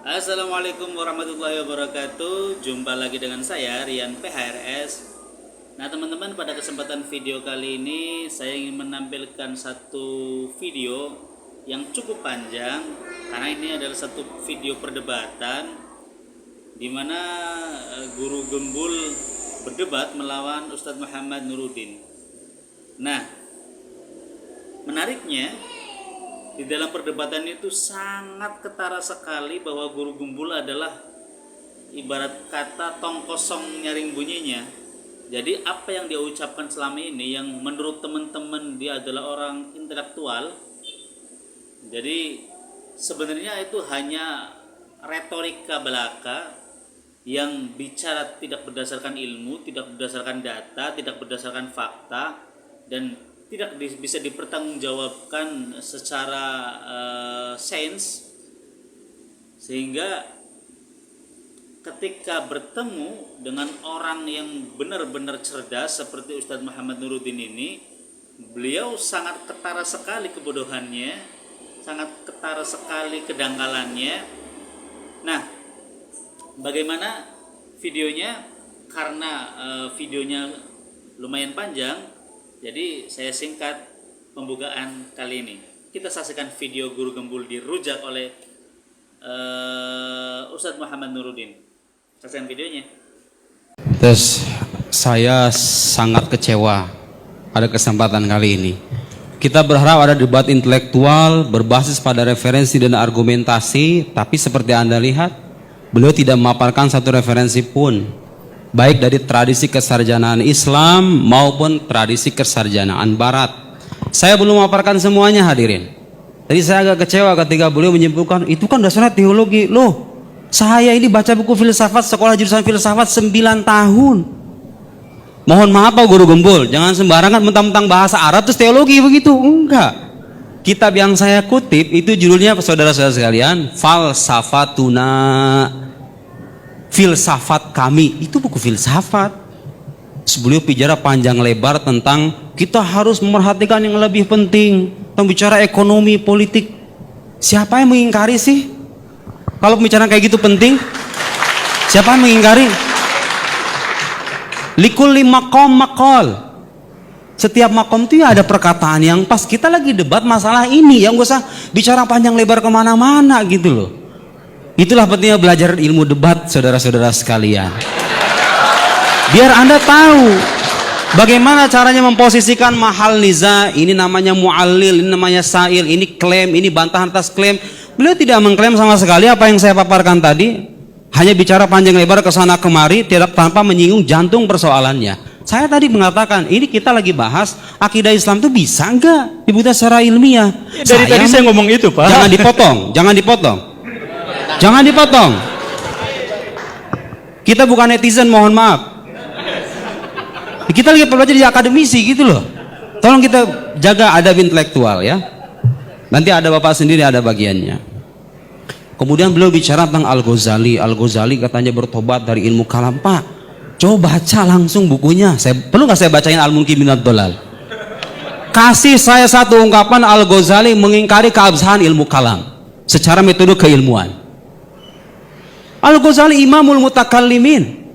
Assalamualaikum warahmatullahi wabarakatuh. Jumpa lagi dengan saya Rian PHRS. Nah teman-teman, pada kesempatan video kali ini saya ingin menampilkan satu video yang cukup panjang, karena ini adalah satu video perdebatan di mana guru gembul berdebat melawan Ustadz Muhammad Nuruddin. Nah, menariknya di dalam perdebatan itu sangat ketara sekali bahwa guru gembul adalah ibarat kata tong kosong nyaring bunyinya. Jadi apa yang dia ucapkan selama ini yang menurut teman-teman dia adalah orang intelektual, jadi sebenarnya itu hanya retorika belaka yang bicara tidak berdasarkan ilmu, tidak berdasarkan data, tidak berdasarkan fakta, dan tidak bisa dipertanggungjawabkan secara sains, sehingga ketika bertemu dengan orang yang benar-benar cerdas seperti Ustadz Muhammad Nuruddin ini, beliau sangat ketara sekali kebodohannya, sangat ketara sekali kedangkalannya. Nah, bagaimana videonya? Karena videonya lumayan panjang, jadi saya singkat pembukaan kali ini. Kita saksikan video guru gembul dirujak oleh Ustadz Muhammad Nuruddin. Saksikan videonya. Terus saya sangat kecewa pada kesempatan kali ini. Kita berharap ada debat intelektual berbasis pada referensi dan argumentasi, tapi seperti Anda lihat, beliau tidak memaparkan satu referensi pun, baik dari tradisi kesarjanaan Islam maupun tradisi kesarjanaan Barat. Saya belum memaparkan semuanya, hadirin. Jadi saya agak kecewa ketika beliau menyimpulkan itu kan dasarnya teologi. Loh, saya ini baca buku filsafat, sekolah jurusan filsafat 9 tahun. Mohon maaf Pak Guru Gembul, jangan sembarangan mentang-mentang bahasa Arab terus teologi begitu. Enggak. Kitab yang saya kutip itu judulnya, saudara-saudara sekalian, Falsafatuna, filsafat kami. Itu buku filsafat. Beliau bicara panjang lebar tentang kita harus memerhatikan yang lebih penting, tentang bicara ekonomi, politik. Siapa yang mengingkari sih kalau pembicaraan kayak gitu penting? Siapa yang mengingkari? Likulli maqam maqal. Setiap makom itu ya ada perkataan yang pas. Kita lagi debat masalah ini, yang gak usah bicara panjang lebar kemana-mana gitu loh. Itulah pentingnya belajar ilmu debat, saudara-saudara sekalian. Biar Anda tahu bagaimana caranya memposisikan mahal niza. Ini namanya mu'allil, ini namanya sa'il, ini klaim, ini bantahan atas klaim. Beliau tidak mengklaim sama sekali apa yang saya paparkan tadi. Hanya bicara panjang lebar ke sana kemari, tidak tanpa menyinggung jantung persoalannya. Saya tadi mengatakan, ini kita lagi bahas akidah Islam itu bisa enggak dibuktikan secara ilmiah. Dari tadi saya ngomong itu, Pak. Jangan dipotong, jangan dipotong. Jangan dipotong. Kita bukan netizen, mohon maaf. Kita lagi belajar di akademisi gitu loh. Tolong kita jaga adab intelektual ya. Nanti ada Bapak sendiri ada bagiannya. Kemudian beliau bicara tentang Al-Ghazali. Al-Ghazali katanya bertobat dari ilmu kalam. Pak, coba baca langsung bukunya. Perlu nggak saya bacain Al-Munki Minad Dolal? Kasih saya satu ungkapan Al-Ghazali mengingkari keabsahan ilmu kalam secara metode keilmuan. Al-Ghazali imamul mutakallimin.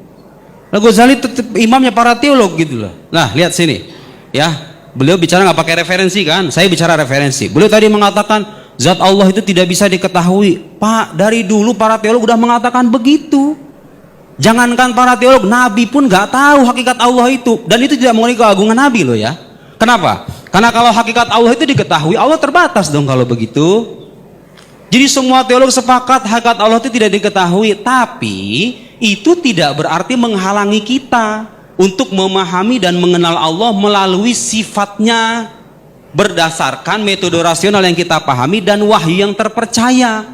Al-Ghazali imamnya para teolog gitu loh. Nah, lihat sini. Ya, beliau bicara nggak pakai referensi kan? Saya bicara referensi. Beliau tadi mengatakan zat Allah itu tidak bisa diketahui. Pak, dari dulu para teolog udah mengatakan begitu. Jangankan para teolog, Nabi pun nggak tahu hakikat Allah itu. Dan itu tidak mengenai keagungan Nabi loh ya. Kenapa? Karena kalau hakikat Allah itu diketahui, Allah terbatas dong kalau begitu. Jadi semua teolog sepakat hakikat Allah itu tidak diketahui. Tapi itu tidak berarti menghalangi kita untuk memahami dan mengenal Allah melalui sifatnya, berdasarkan metode rasional yang kita pahami dan wahyu yang terpercaya.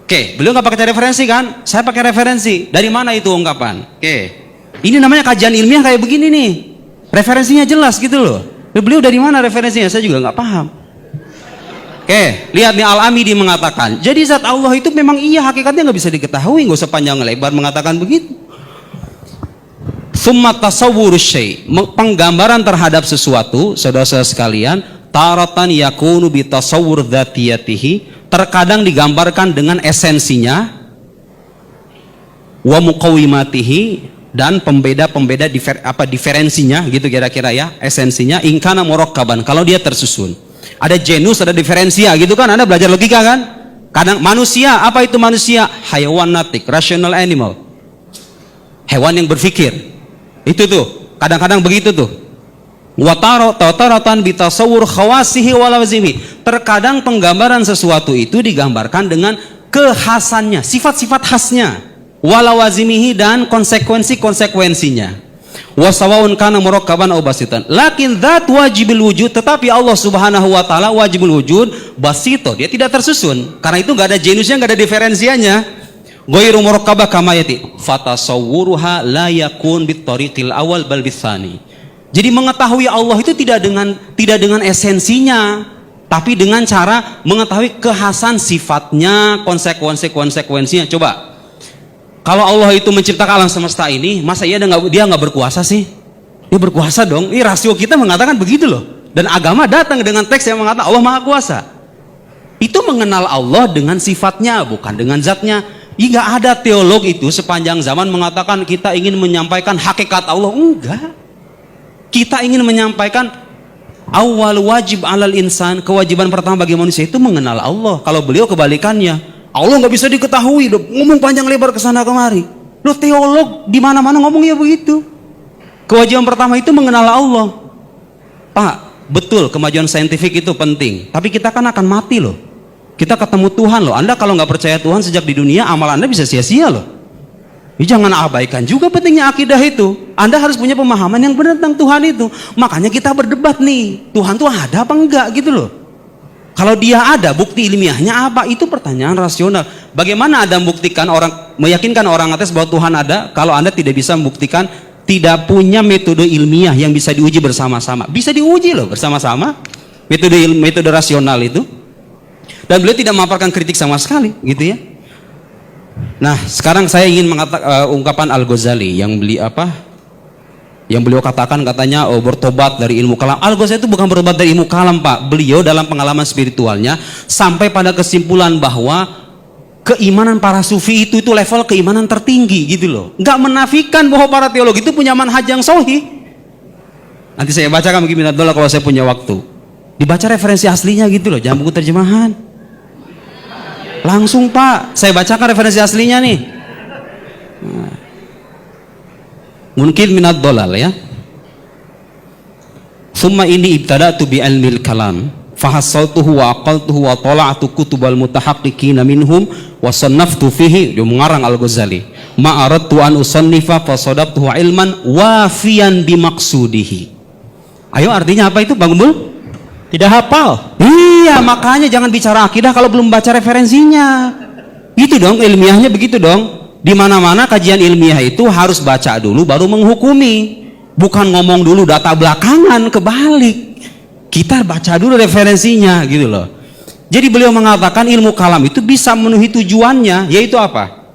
Oke, beliau nggak pakai referensi kan? Saya pakai referensi. Dari mana itu ungkapan? Oke, ini namanya kajian ilmiah kayak begini nih. Referensinya jelas gitu loh. Beliau dari mana referensinya? Saya juga nggak paham. Oke, lihat nih Al-Amidi mengatakan. Jadi zat Allah itu memang iya hakikatnya nggak bisa diketahui. Nggak usah panjang lebar mengatakan begitu. Summa tasawwur syai', penggambaran terhadap sesuatu, saudara-saudara sekalian, taratan yakunu bi tasawwur dzatiyatihi, terkadang digambarkan dengan esensinya, wa muqawimatihi, dan pembeda-pembeda diferensinya gitu kira-kira ya, esensinya, ingkana murakkaban, kalau dia tersusun. Ada genus, ada diferensia gitu kan, Anda belajar logika kan? Kadang manusia, apa itu manusia? Hayawan natik, rational animal. Hewan yang berpikir. Itu tuh, kadang-kadang begitu tuh. Wataratan bitasawur khawasihi walawazimi. Terkadang penggambaran sesuatu itu digambarkan dengan kekhasannya, sifat-sifat khasnya. Walawazimihi, dan konsekuensi-konsekuensinya. Wasawaun kana murakkaban aw basitan. Lakin dzat wajibul wujud, tetapi Allah Subhanahu wa taala wajibul wujud basito, dia tidak tersusun. Karena itu enggak ada genusnya, enggak ada diferensianya. Ghairu murakkabah kama yati. Fatasawwuruha la yakun bitariqil awal bal bitsani. Jadi mengetahui Allah itu tidak dengan esensinya, tapi dengan cara mengetahui kekhasan sifatnya, konsekuensinya. Coba, kalau Allah itu menciptakan alam semesta ini, masa dia nggak berkuasa sih? Dia berkuasa dong. Ini rasio kita mengatakan begitu loh. Dan agama datang dengan teks yang mengatakan Allah Maha Kuasa. Itu mengenal Allah dengan sifatnya, bukan dengan zatnya. Nggak ada teolog itu sepanjang zaman mengatakan kita ingin menyampaikan hakikat Allah. Enggak. Kita ingin menyampaikan awal wajib alal insan, kewajiban pertama bagi manusia itu mengenal Allah. Kalau beliau kebalikannya, Allah nggak bisa diketahui, ngomong panjang lebar ke sana kemari. Lo teolog di mana-mana ngomongnya begitu. Kewajiban pertama itu mengenal Allah. Pak, betul kemajuan saintifik itu penting, tapi kita kan akan mati loh. Kita ketemu Tuhan loh. Anda kalau nggak percaya Tuhan sejak di dunia, amal Anda bisa sia-sia loh. Jangan abaikan juga pentingnya akidah itu. Anda harus punya pemahaman yang benar tentang Tuhan itu. Makanya kita berdebat nih, Tuhan tuh ada apa enggak gitu loh. Kalau dia ada, bukti ilmiahnya apa? Itu pertanyaan rasional. Bagaimana Anda meyakinkan orang atas bahwa Tuhan ada, kalau Anda tidak bisa membuktikan, tidak punya metode ilmiah yang bisa diuji bersama-sama. Bisa diuji loh bersama-sama, metode rasional itu. Dan beliau tidak memaparkan kritik sama sekali, gitu ya. Nah, sekarang saya ingin mengatakan ungkapan Al-Ghazali yang beliau katakan, katanya bertobat dari ilmu kalam. Al-Ghazali itu bukan bertobat dari ilmu kalam, Pak. Beliau dalam pengalaman spiritualnya sampai pada kesimpulan bahwa keimanan para sufi itu level keimanan tertinggi gitu loh. Nggak menafikan bahwa para teologi itu punya manhaj yang sahih. Nanti saya bacakan mungkin minat kalau saya punya waktu. Dibaca referensi aslinya gitu loh, jangan buku terjemahan. Langsung Pak, saya bacakan referensi aslinya nih. Mungkin minat dolal ya. Summa ini ibtada'tu bi ilmil kalam fahassaltuhu wa aqaltuhu wa tala'tu kutubal mutahaqqiqina minhum wa sannaftu fihi. Dia mengarang Al-Ghazali. Ma aradtu an usannifa fa sadaqtuhu ilman wafiyan bi maqsudihi. Ayo, artinya apa itu Bang Gumbul? Tidak hafal. Iya, makanya jangan bicara akidah kalau belum baca referensinya. Gitu dong, ilmiahnya begitu dong. Di mana-mana kajian ilmiah itu harus baca dulu baru menghukumi. Bukan ngomong dulu data belakangan, kebalik. Kita baca dulu referensinya gitu loh. Jadi beliau mengatakan ilmu kalam itu bisa memenuhi tujuannya, yaitu apa?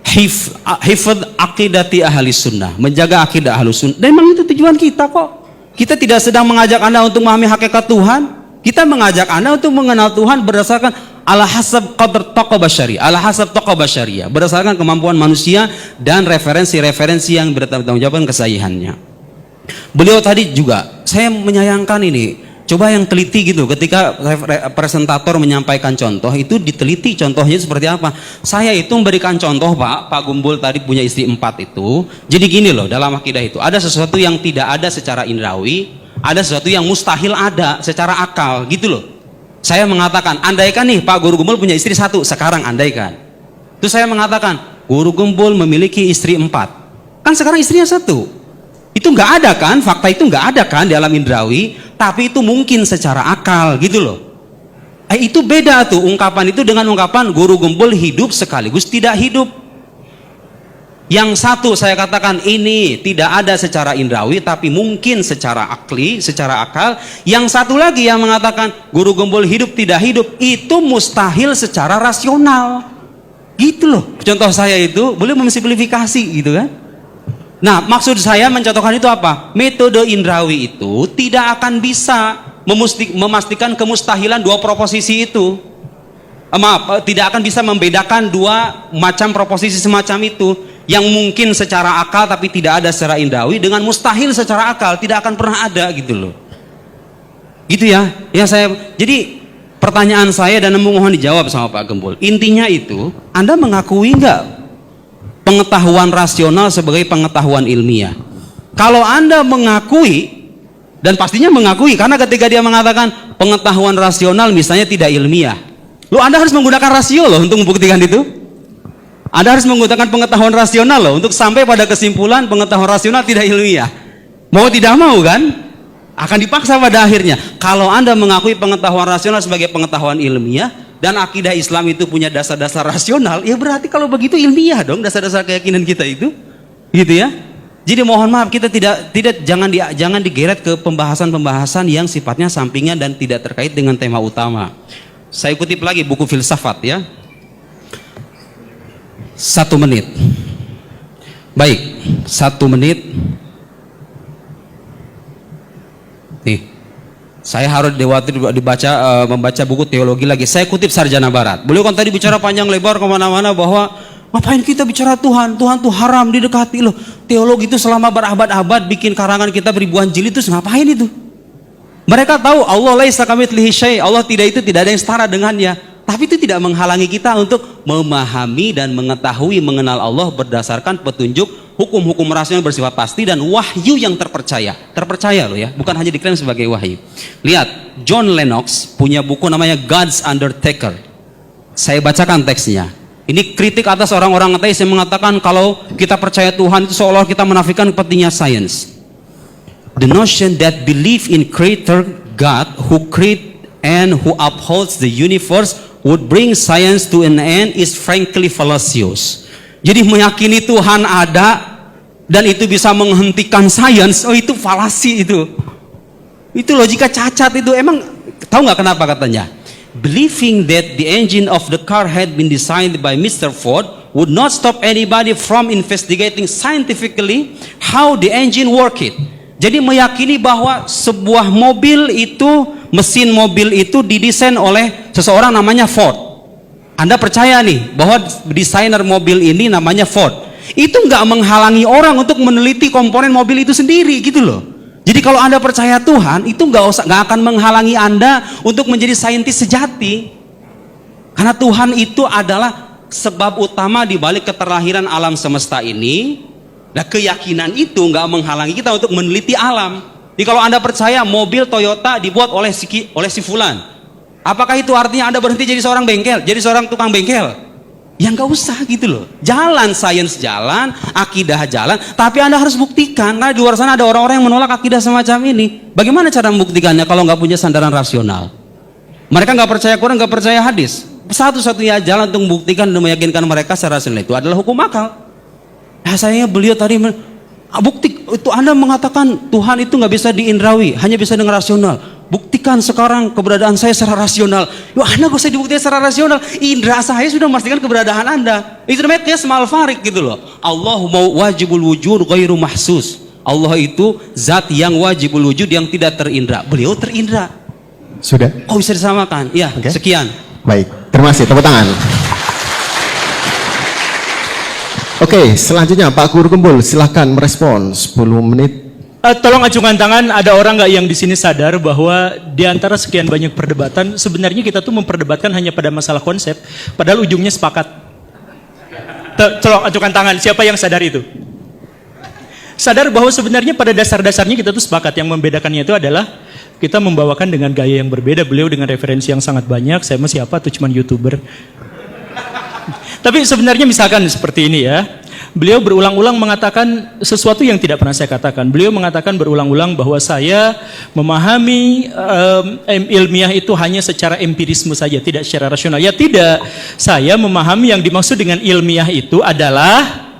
Hifdz aqidati ahli sunnah, menjaga akidah ahli sunnah. Dan memang itu tujuan kita kok. Kita tidak sedang mengajak Anda untuk memahami hakikat Tuhan. Kita mengajak Anda untuk mengenal Tuhan berdasarkan ala hasab qadr taqwa basyari, ala hasab taqwa basyariyah, berdasarkan kemampuan manusia dan referensi-referensi yang bertanggung jawab kesahihannya. Beliau tadi juga, saya menyayangkan ini. Coba yang teliti gitu, ketika presentator menyampaikan contoh itu diteliti contohnya seperti apa. Saya itu memberikan contoh Pak Gumbul tadi punya istri 4 itu. Jadi gini loh, dalam akidah itu ada sesuatu yang tidak ada secara indrawi, ada sesuatu yang mustahil ada secara akal gitu loh. Saya mengatakan, andaikan nih Pak Guru Gumbul punya istri 1 sekarang, andaikan. Terus saya mengatakan, Guru Gumbul memiliki istri 4. Kan sekarang istrinya 1. Itu nggak ada kan, fakta itu nggak ada kan di alam indrawi, tapi itu mungkin secara akal gitu loh. Itu beda tuh ungkapan itu dengan ungkapan Guru Gumbul hidup sekaligus tidak hidup. Yang satu saya katakan ini tidak ada secara indrawi, tapi mungkin secara akli, secara akal. Yang satu lagi yang mengatakan Guru Gumbul hidup tidak hidup, itu mustahil secara rasional. Gitu loh. Contoh saya itu boleh memsimplifikasi gitu kan. Nah, maksud saya mencontohkan itu apa? Metode indrawi itu tidak akan bisa memastikan kemustahilan dua proposisi itu. Tidak akan bisa membedakan dua macam proposisi semacam itu yang mungkin secara akal tapi tidak ada secara indrawi dengan mustahil secara akal, tidak akan pernah ada gitu loh. Gitu ya. Jadi pertanyaan saya dan mohon dijawab sama Pak Gembul. Intinya itu, Anda mengakui nggak pengetahuan rasional sebagai pengetahuan ilmiah? Kalau Anda mengakui, dan pastinya mengakui, karena ketika dia mengatakan pengetahuan rasional misalnya tidak ilmiah, Anda harus menggunakan rasio loh untuk membuktikan itu. Anda harus menggunakan pengetahuan rasional loh untuk sampai pada kesimpulan pengetahuan rasional tidak ilmiah. Mau tidak mau kan? Akan dipaksa pada akhirnya. Kalau Anda mengakui pengetahuan rasional sebagai pengetahuan ilmiah dan akidah Islam itu punya dasar-dasar rasional, ya berarti kalau begitu ilmiah dong dasar-dasar keyakinan kita itu. Gitu ya. Jadi mohon maaf, kita jangan digeret ke pembahasan-pembahasan yang sifatnya sampingan dan tidak terkait dengan tema utama. Saya kutip lagi buku filsafat ya. 1 menit. Baik, 1 menit. Nih, saya harus membaca buku teologi lagi. Saya kutip Sarjana Barat. Beliau kan tadi bicara panjang lebar kemana-mana bahwa ngapain kita bicara Tuhan? Tuhan tuh haram didekati loh. Teologi itu selama berabad-abad bikin karangan kita ribuan jilid, terus ngapain itu? Mereka tahu Allah laisa kamitslihi syai', Allah tidak ada yang setara dengannya. Tapi itu tidak menghalangi kita untuk memahami dan mengetahui mengenal Allah berdasarkan petunjuk hukum-hukum rasional bersifat pasti dan wahyu yang terpercaya. Terpercaya loh ya, bukan hanya diklaim sebagai wahyu. Lihat, John Lennox punya buku namanya God's Undertaker. Saya bacakan teksnya. Ini kritik atas orang-orang ateis yang mengatakan kalau kita percaya Tuhan itu seolah kita menafikan pentingnya sains. The notion that belief in creator God who create and who upholds the universe would bring science to an end is frankly fallacious. Jadi meyakini Tuhan ada dan itu bisa menghentikan sains, oh itu falasi itu. Itu logika cacat itu. Emang tahu nggak kenapa katanya? Believing that the engine of the car had been designed by Mr. Ford would not stop anybody from investigating scientifically how the engine worked. Jadi meyakini bahwa sebuah mobil itu, mesin mobil itu didesain oleh seseorang namanya Ford. Anda percaya nih bahwa desainer mobil ini namanya Ford. Itu nggak menghalangi orang untuk meneliti komponen mobil itu sendiri gitu loh. Jadi kalau Anda percaya Tuhan, itu nggak akan menghalangi Anda untuk menjadi saintis sejati. Karena Tuhan itu adalah sebab utama di balik keterlahiran alam semesta ini. Nah, keyakinan itu nggak menghalangi kita untuk meneliti alam. Jadi kalau Anda percaya mobil Toyota dibuat oleh si fulan, apakah itu artinya Anda berhenti jadi seorang bengkel, jadi seorang tukang bengkel? Ya nggak usah gitu loh. Jalan sains jalan, akidah jalan, tapi Anda harus buktikan. Nah, di luar sana ada orang-orang yang menolak akidah semacam ini. Bagaimana cara membuktikannya kalau nggak punya sandaran rasional? Mereka nggak percaya Quran, nggak percaya hadis. Satu-satunya jalan untuk membuktikan dan meyakinkan mereka secara rasional itu adalah hukum akal. Nah, sayangnya beliau tadi bukti itu Anda mengatakan Tuhan itu nggak bisa diindrawi, hanya bisa dengan rasional. Buktikan sekarang keberadaan saya secara rasional. Yo, Anda gak usah dibuktikan secara rasional. Indra saya sudah memastikan keberadaan Anda. Itu namanya qiyas ma'al farik gitu loh. Allah mau wajibul wujud ghairu mahsus. Allah itu zat yang wajibul wujud yang tidak terindra. Beliau terindra. Sudah? Oh, bisa disamakan. Ya, Oke. Sekian. Baik, terima kasih. Tepuk tangan. Oke, selanjutnya Pak Guru Gembul, silahkan merespon 10 menit. Tolong acungkan tangan, ada orang nggak yang di sini sadar bahwa di antara sekian banyak perdebatan, sebenarnya kita tuh memperdebatkan hanya pada masalah konsep, padahal ujungnya sepakat. Tolong acungkan tangan, siapa yang sadar itu? Sadar bahwa sebenarnya pada dasar-dasarnya kita tuh sepakat. Yang membedakannya itu adalah kita membawakan dengan gaya yang berbeda. Beliau dengan referensi yang sangat banyak, saya mah siapa tuh, cuman YouTuber. Tapi sebenarnya misalkan seperti ini ya, beliau berulang-ulang mengatakan sesuatu yang tidak pernah saya katakan. Beliau mengatakan berulang-ulang bahwa saya memahami ilmiah itu hanya secara empirisme saja, tidak secara rasional. Ya tidak, saya memahami yang dimaksud dengan ilmiah itu adalah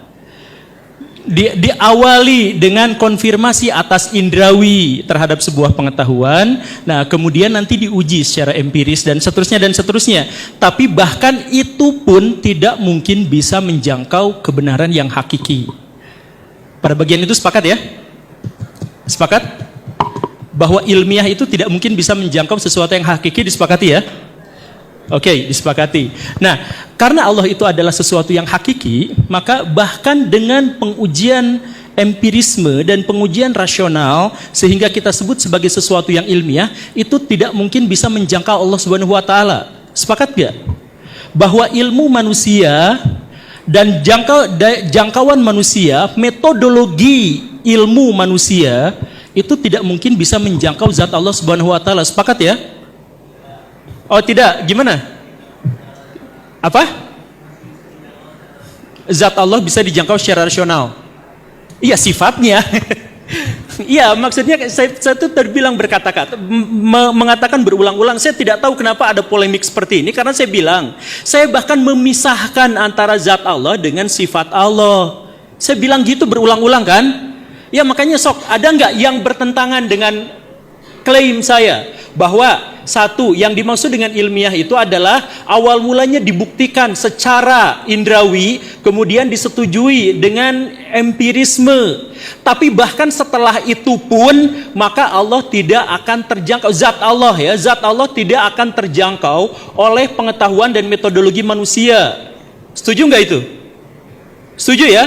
diawali dengan konfirmasi atas indrawi terhadap sebuah pengetahuan. Nah, kemudian nanti diuji secara empiris dan seterusnya dan seterusnya. Tapi bahkan itu pun tidak mungkin bisa menjangkau kebenaran yang hakiki. Pada bagian itu sepakat ya? Sepakat? bahwa ilmiah itu tidak mungkin bisa menjangkau sesuatu yang hakiki, disepakati ya? Oke, disepakati. Nah, karena Allah itu adalah sesuatu yang hakiki, maka bahkan dengan pengujian empirisme dan pengujian rasional sehingga kita sebut sebagai sesuatu yang ilmiah, itu tidak mungkin bisa menjangkau Allah Subhanahu wa taala. Sepakat gak? Bahwa ilmu manusia dan jangkauan manusia, metodologi ilmu manusia itu tidak mungkin bisa menjangkau zat Allah Subhanahu wa taala. Sepakat ya? Oh tidak, gimana? Apa? Zat Allah bisa dijangkau secara rasional. Iya, sifatnya. Iya, maksudnya saya tuh terbilang berkata-kata, mengatakan berulang-ulang. Saya tidak tahu kenapa ada polemik seperti ini, karena saya bilang, saya bahkan memisahkan antara zat Allah dengan sifat Allah. Saya bilang gitu berulang-ulang kan? Ya makanya sok, ada nggak yang bertentangan dengan klaim saya bahwa satu yang dimaksud dengan ilmiah itu adalah awal mulanya dibuktikan secara indrawi, kemudian disetujui dengan empirisme. Tapi bahkan setelah itu pun maka Allah tidak akan terjangkau, zat Allah ya, zat Allah tidak akan terjangkau oleh pengetahuan dan metodologi manusia. Setuju nggak itu? Setuju ya?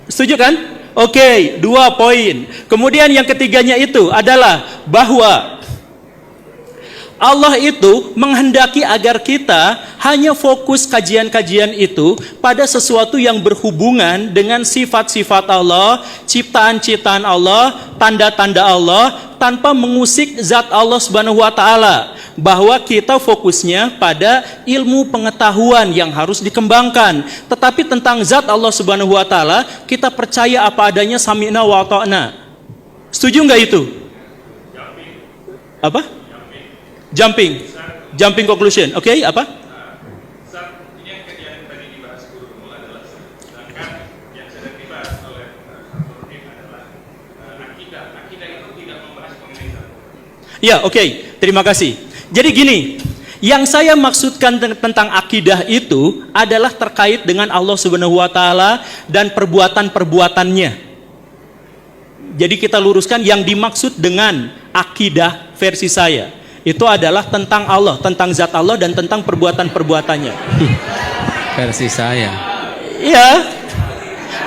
Setuju kan? Oke, 2 poin. Kemudian yang ketiganya itu adalah bahwa Allah itu menghendaki agar kita hanya fokus kajian-kajian itu pada sesuatu yang berhubungan dengan sifat-sifat Allah, ciptaan-ciptaan Allah, tanda-tanda Allah, tanpa mengusik zat Allah Subhanahu wa taala. Bahwa kita fokusnya pada ilmu pengetahuan yang harus dikembangkan. Tetapi tentang zat Allah Subhanahu wa taala, kita percaya apa adanya, sami'na wa ata'na. Setuju nggak itu? Apa? Jumping conclusion. Oke, apa? Ini yang kejadian tadi dibahas guru adalah, sedangkan yang sedang dibahas oleh Nurdin adalah akidah. Akidah itu tidak membahas mengenai zat. Ya, oke. Terima kasih. Jadi gini, yang saya maksudkan tentang akidah itu adalah terkait dengan Allah Subhanahu wa taala dan perbuatan-perbuatannya. Jadi kita luruskan, yang dimaksud dengan akidah versi saya itu adalah tentang Allah, tentang zat Allah dan tentang perbuatan-perbuatannya. Versi saya. Iya.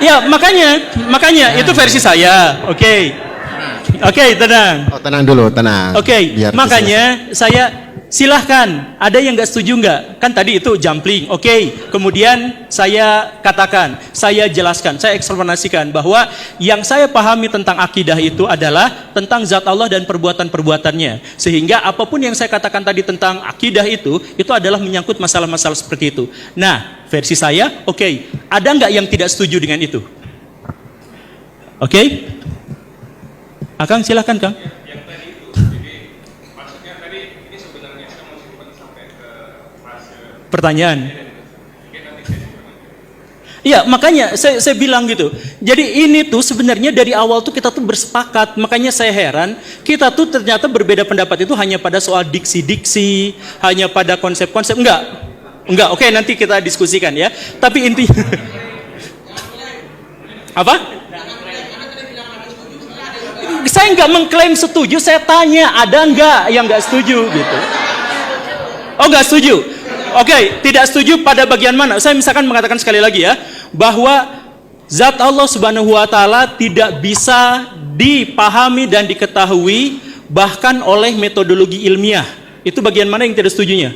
Ya, makanya itu versi saya. Oke, tenang. Oh, tenang dulu, tenang. Oke, makanya saya silahkan, ada yang nggak setuju nggak? Kan tadi itu jumping. Oke, kemudian saya katakan, saya jelaskan, saya eksplanasikan bahwa yang saya pahami tentang akidah itu adalah tentang zat Allah dan perbuatan-perbuatannya. Sehingga apapun yang saya katakan tadi tentang akidah itu adalah menyangkut masalah-masalah seperti itu. Nah, versi saya, oke, ada nggak yang tidak setuju dengan itu? Oke? Akang silahkan, Kang. Yang tadi itu, jadi maksudnya tadi ini sebenarnya saya mau simpan sampai ke fase Pertanyaan. mungkin nanti saya simpan. Iya, makanya saya bilang gitu. Jadi ini tuh sebenarnya dari awal tuh kita tuh bersepakat. Makanya saya heran, kita tuh ternyata berbeda pendapat itu hanya pada soal diksi-diksi, hanya pada konsep-konsep. Enggak. Oke, nanti kita diskusikan ya. Tapi inti apa? Saya nggak mengklaim setuju, saya tanya ada nggak yang nggak setuju gitu. Oh, nggak setuju. Oke, tidak setuju pada bagian mana? Saya misalkan mengatakan sekali lagi ya, bahwa zat Allah Subhanahu wa taala tidak bisa dipahami dan diketahui bahkan oleh metodologi ilmiah. Itu bagian mana yang tidak setujunya?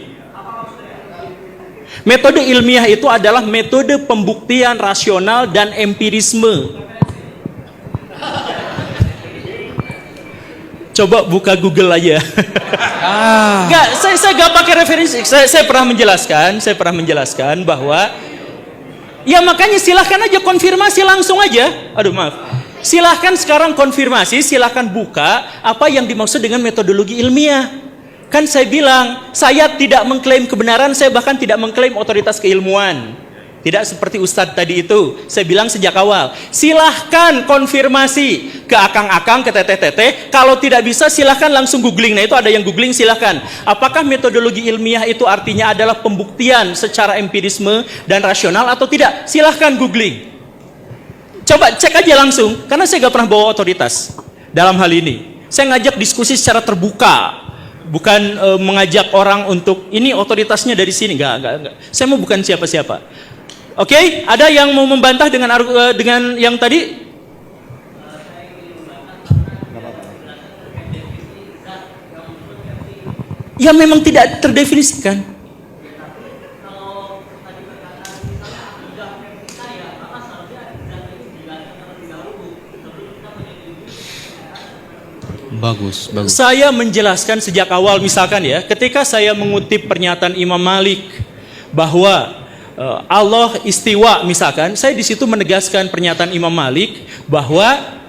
Metode ilmiah itu adalah metode pembuktian rasional dan empirisme. Coba buka Google aja. Enggak, saya gak pakai referensi. Saya pernah menjelaskan bahwa ya makanya silahkan aja konfirmasi langsung aja. Aduh maaf. Silahkan sekarang konfirmasi, silahkan buka apa yang dimaksud dengan metodologi ilmiah. Kan saya bilang, saya tidak mengklaim kebenaran, saya bahkan tidak mengklaim otoritas keilmuan. Tidak seperti Ustadz tadi itu. Saya bilang sejak awal, silahkan konfirmasi ke akang-akang, ke teteh-teteh. Kalau tidak bisa silahkan langsung googling. Nah itu ada yang googling, silahkan. Apakah metodologi ilmiah itu artinya adalah pembuktian secara empirisme dan rasional atau tidak? Silahkan googling. Coba cek aja langsung. Karena saya gak pernah bawa otoritas dalam hal ini. Saya ngajak diskusi secara terbuka, bukan mengajak orang untuk ini otoritasnya dari sini, enggak. Saya mau bukan siapa-siapa. Oke, ada yang mau membantah dengan yang tadi? Ya memang tidak terdefinisikan. Bagus. Saya menjelaskan sejak awal, misalkan ya, ketika saya mengutip pernyataan Imam Malik bahwa Allah istiwa, misalkan, saya di situ menegaskan pernyataan Imam Malik bahwa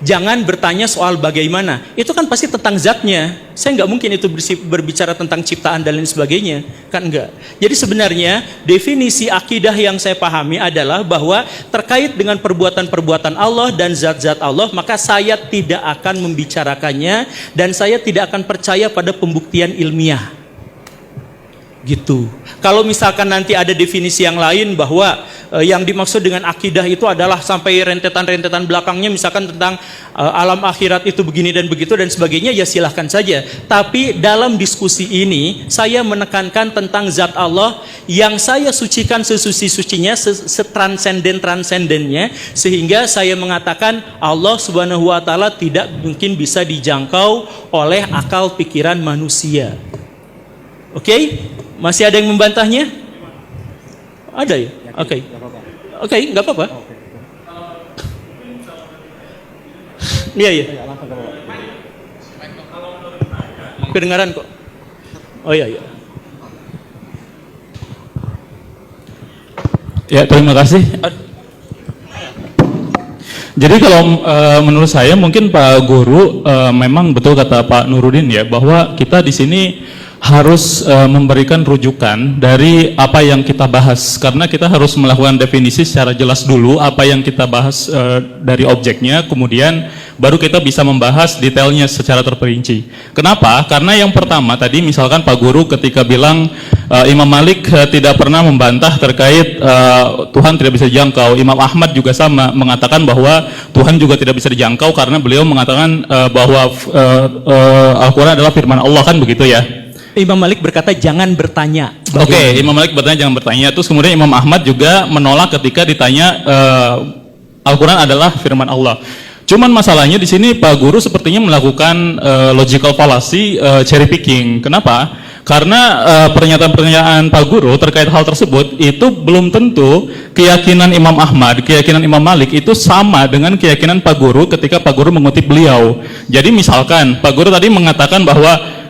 jangan bertanya soal bagaimana. Itu kan pasti tentang zatnya. Saya nggak mungkin itu berbicara tentang ciptaan dan lain sebagainya. Kan enggak. Jadi sebenarnya definisi akidah yang saya pahami adalah bahwa terkait dengan perbuatan-perbuatan Allah dan zat-zat Allah, maka saya tidak akan membicarakannya dan saya tidak akan percaya pada pembuktian ilmiah. Gitu. Kalau misalkan nanti ada definisi yang lain bahwa yang dimaksud dengan akidah itu adalah sampai rentetan-rentetan belakangnya, misalkan tentang alam akhirat itu begini dan begitu dan sebagainya, ya silahkan saja. Tapi dalam diskusi ini saya menekankan tentang zat Allah yang saya sucikan sesuci-sucinya, setransenden-transendennya, sehingga saya mengatakan Allah Subhanahu wa taala tidak mungkin bisa dijangkau oleh akal pikiran manusia. Oke? Masih ada yang membantahnya? Ada ya? Oke, nggak apa-apa. Iya. Kedengaran kok. Oh iya. Ya, terima kasih. Jadi kalau menurut saya mungkin Pak Guru memang betul kata Pak Nurudin ya, bahwa kita di sini harus memberikan rujukan dari apa yang kita bahas, karena kita harus melakukan definisi secara jelas dulu apa yang kita bahas dari objeknya, kemudian baru kita bisa membahas detailnya secara terperinci. Kenapa? Karena yang pertama tadi misalkan Pak Guru ketika bilang Imam Malik tidak pernah membantah terkait Tuhan tidak bisa dijangkau. Imam Ahmad juga sama mengatakan bahwa Tuhan juga tidak bisa dijangkau karena beliau mengatakan bahwa Al-Quran adalah firman Allah, kan begitu ya. Imam Malik berkata jangan bertanya. Oke, Imam Malik bertanya jangan bertanya. Terus kemudian Imam Ahmad juga menolak ketika ditanya Al-Quran adalah firman Allah. Cuman masalahnya di sini Pak Guru sepertinya melakukan logical fallacy, cherry picking. Kenapa? Karena pernyataan-pernyataan Pak Guru terkait hal tersebut itu belum tentu keyakinan Imam Ahmad, keyakinan Imam Malik itu sama dengan keyakinan Pak Guru ketika Pak Guru mengutip beliau. Jadi misalkan Pak Guru tadi mengatakan bahwa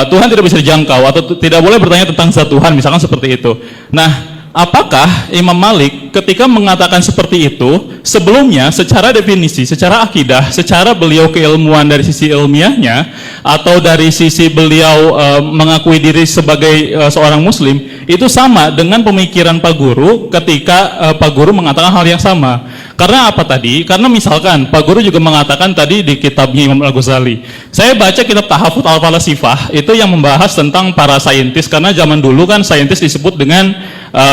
Tuhan tidak bisa dijangkau atau tidak boleh bertanya tentang zat Tuhan, misalkan seperti itu. Nah, apakah Imam Malik ketika mengatakan seperti itu sebelumnya secara definisi, secara akidah, secara beliau keilmuan dari sisi ilmiahnya atau dari sisi beliau mengakui diri sebagai seorang muslim itu sama dengan pemikiran Pak Guru ketika Pak Guru mengatakan hal yang sama? Karena apa tadi? Karena misalkan Pak Guru juga mengatakan tadi di kitabnya Imam Al-Ghazali. Saya baca kitab Tahafut Al-Falasifah itu yang membahas tentang para saintis, karena zaman dulu kan saintis disebut dengan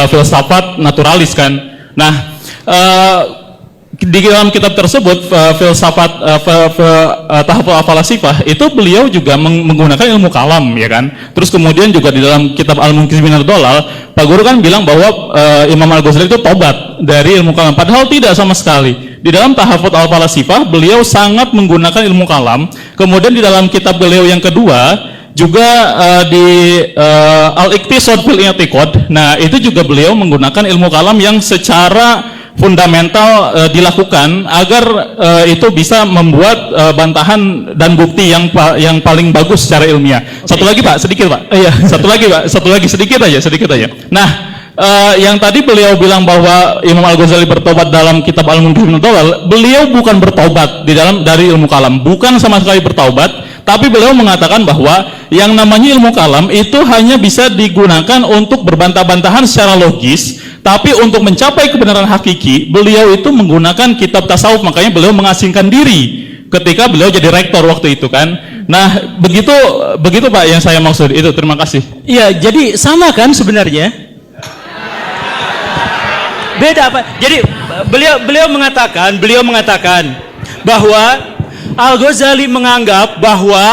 filsafat naturalis kan. Nah, di dalam kitab tersebut filsafat Tahafut Al-Falasifah itu beliau juga menggunakan ilmu kalam ya kan. Terus kemudian juga di dalam kitab Al-Munqidh Minad Dhalal Pak Guru kan bilang bahwa Imam Al-Ghazali itu tobat dari ilmu kalam, padahal tidak sama sekali. Di dalam Tahafut Al-Falasifah beliau sangat menggunakan ilmu kalam. Kemudian di dalam kitab beliau yang kedua juga di Al-Iqtisad fil I'tiqad, nah itu juga beliau menggunakan ilmu kalam yang secara fundamental dilakukan agar itu bisa membuat bantahan dan bukti yang paling bagus secara ilmiah. Satu lagi Pak, sedikit Pak. Iya. Satu lagi sedikit aja. Nah, yang tadi beliau bilang bahwa Imam Al-Ghazali bertobat dalam kitab Al-Munqidh Minad Dhalal, beliau bukan bertobat dari ilmu kalam, bukan sama sekali bertobat, tapi beliau mengatakan bahwa yang namanya ilmu kalam itu hanya bisa digunakan untuk berbantah-bantahan secara logis, tapi untuk mencapai kebenaran hakiki, beliau itu menggunakan kitab tasawuf, makanya beliau mengasingkan diri ketika beliau jadi rektor waktu itu kan. Nah, begitu Pak yang saya maksud itu. Terima kasih. Iya, jadi sama kan sebenarnya? Beda Pak. Jadi beliau mengatakan bahwa Al-Ghazali menganggap bahwa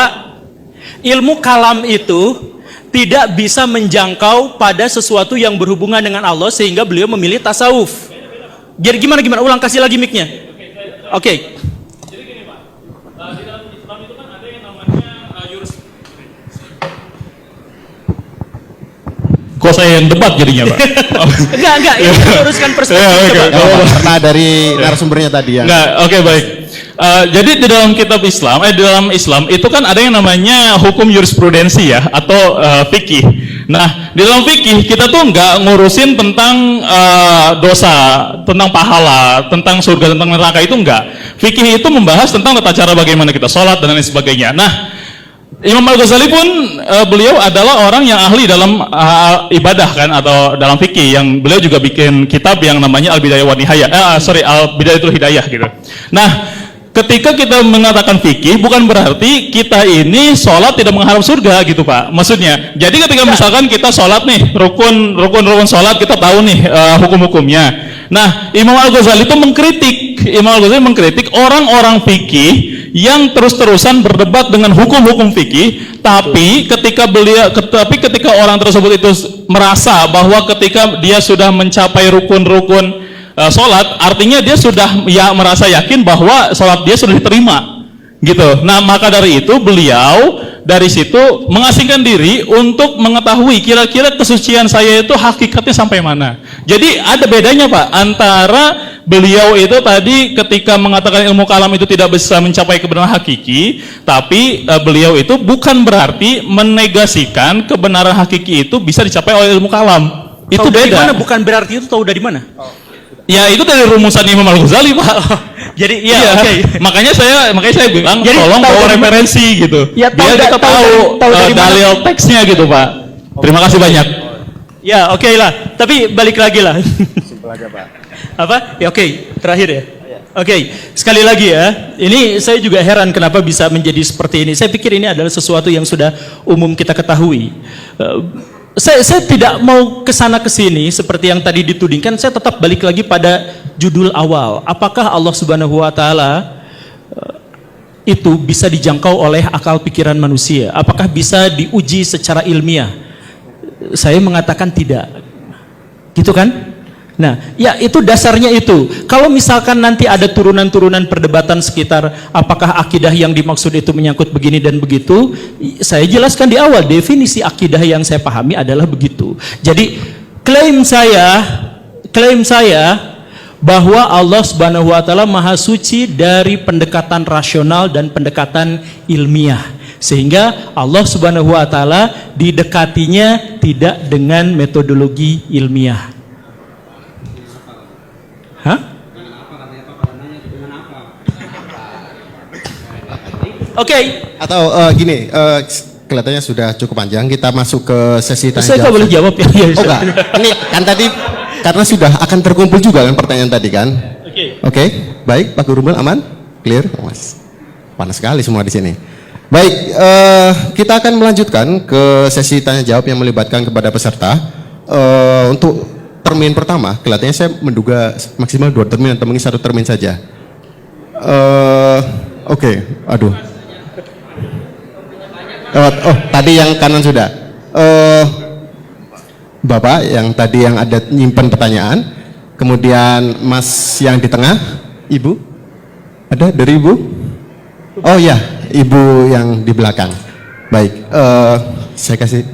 ilmu kalam itu tidak bisa menjangkau pada sesuatu yang berhubungan dengan Allah, sehingga beliau memilih tasawuf. Jadi gimana? Ulang, kasih lagi mic-nya. Oke. Jadi gini Pak, di dalam Islam itu kan ada yang namanya Kok saya yang debat jadinya Pak? Enggak, ini meluruskan perspektif. Coba. Karena dari narasumbernya tadi ya. Enggak, oke baik. Jadi di dalam kitab Islam, di dalam Islam itu kan ada yang namanya hukum jurisprudensi ya, atau fikih. Nah, di dalam fikih kita tuh nggak ngurusin tentang dosa, tentang pahala, tentang surga, tentang neraka, itu enggak. Fikih itu membahas tentang tata cara bagaimana kita sholat dan lain sebagainya. Nah, Imam Al-Ghazali pun beliau adalah orang yang ahli dalam ibadah kan, atau dalam fikih, yang beliau juga bikin kitab yang namanya Al-Bidayah wa Nihayah, Al-Bidayatul Hidayah gitu. Nah, ketika kita mengatakan fikih, bukan berarti kita ini sholat tidak mengharap surga gitu Pak. Maksudnya, jadi ketika misalkan kita sholat nih, rukun sholat kita tahu nih hukum-hukumnya. Nah, Imam Al-Ghazali itu mengkritik orang-orang fikih yang terus-terusan berdebat dengan hukum-hukum fikih, tapi ketika orang tersebut itu merasa bahwa ketika dia sudah mencapai rukun-rukun sholat, artinya dia sudah merasa yakin bahwa sholat dia sudah diterima gitu. Nah, maka dari itu beliau dari situ mengasingkan diri untuk mengetahui kira-kira kesucian saya itu hakikatnya sampai mana. Jadi ada bedanya Pak antara beliau itu tadi ketika mengatakan ilmu kalam itu tidak bisa mencapai kebenaran hakiki, tapi beliau itu bukan berarti menegasikan kebenaran hakiki itu bisa dicapai oleh ilmu kalam. Itu Tahu dari beda. mana? Bukan berarti itu tahu dari mana? Ya itu dari rumusan Imam Al-Ghazali Pak. Jadi iya, oke. Makanya saya bilang Jadi, tolong tahu bawa dari referensi gitu. Ya, biar kita tahu dari mana. dalil teksnya gitu Pak. Terima kasih banyak. Ya, oke lah. Tapi balik lagi lah. Simpel aja Pak. Apa? Ya oke, terakhir ya. Oke, sekali lagi ya. Ini saya juga heran kenapa bisa menjadi seperti ini. Saya pikir ini adalah sesuatu yang sudah umum kita ketahui. Saya tidak mau kesana kesini seperti yang tadi ditudingkan. Saya tetap balik lagi pada judul awal. Apakah Allah Subhanahu Wa Taala itu bisa dijangkau oleh akal pikiran manusia? Apakah bisa diuji secara ilmiah? Saya mengatakan tidak. Gitu kan? Nah, ya itu dasarnya itu. Kalau misalkan nanti ada turunan-turunan perdebatan sekitar apakah akidah yang dimaksud itu menyangkut begini dan begitu, saya jelaskan di awal, definisi akidah yang saya pahami adalah begitu. Jadi klaim saya bahwa Allah Subhanahu Wa Taala maha suci dari pendekatan rasional dan pendekatan ilmiah, sehingga Allah Subhanahu Wa Taala didekatinya tidak dengan metodologi ilmiah. Hah? Oke. Atau gini, kelihatannya sudah cukup panjang. Kita masuk ke sesi tanya Saya nggak boleh jawab ya. Oh enggak, ini kan tadi karena sudah akan terkumpul juga kan pertanyaan tadi kan. Oke, baik Pak Guru Gumbul, aman, clear, Mas. Panas sekali semua di sini. Baik, kita akan melanjutkan ke sesi tanya jawab yang melibatkan kepada peserta. Untuk termin pertama, kelihatannya saya menduga maksimal 2 termin atau mungkin 1 termin saja. Oke, aduh. Oh, tadi yang kanan sudah. Bapak yang tadi yang ada nyimpan pertanyaan, kemudian Mas yang di tengah, Ibu, ada dari Ibu? Oh ya, Ibu yang di belakang. Baik, saya kasih.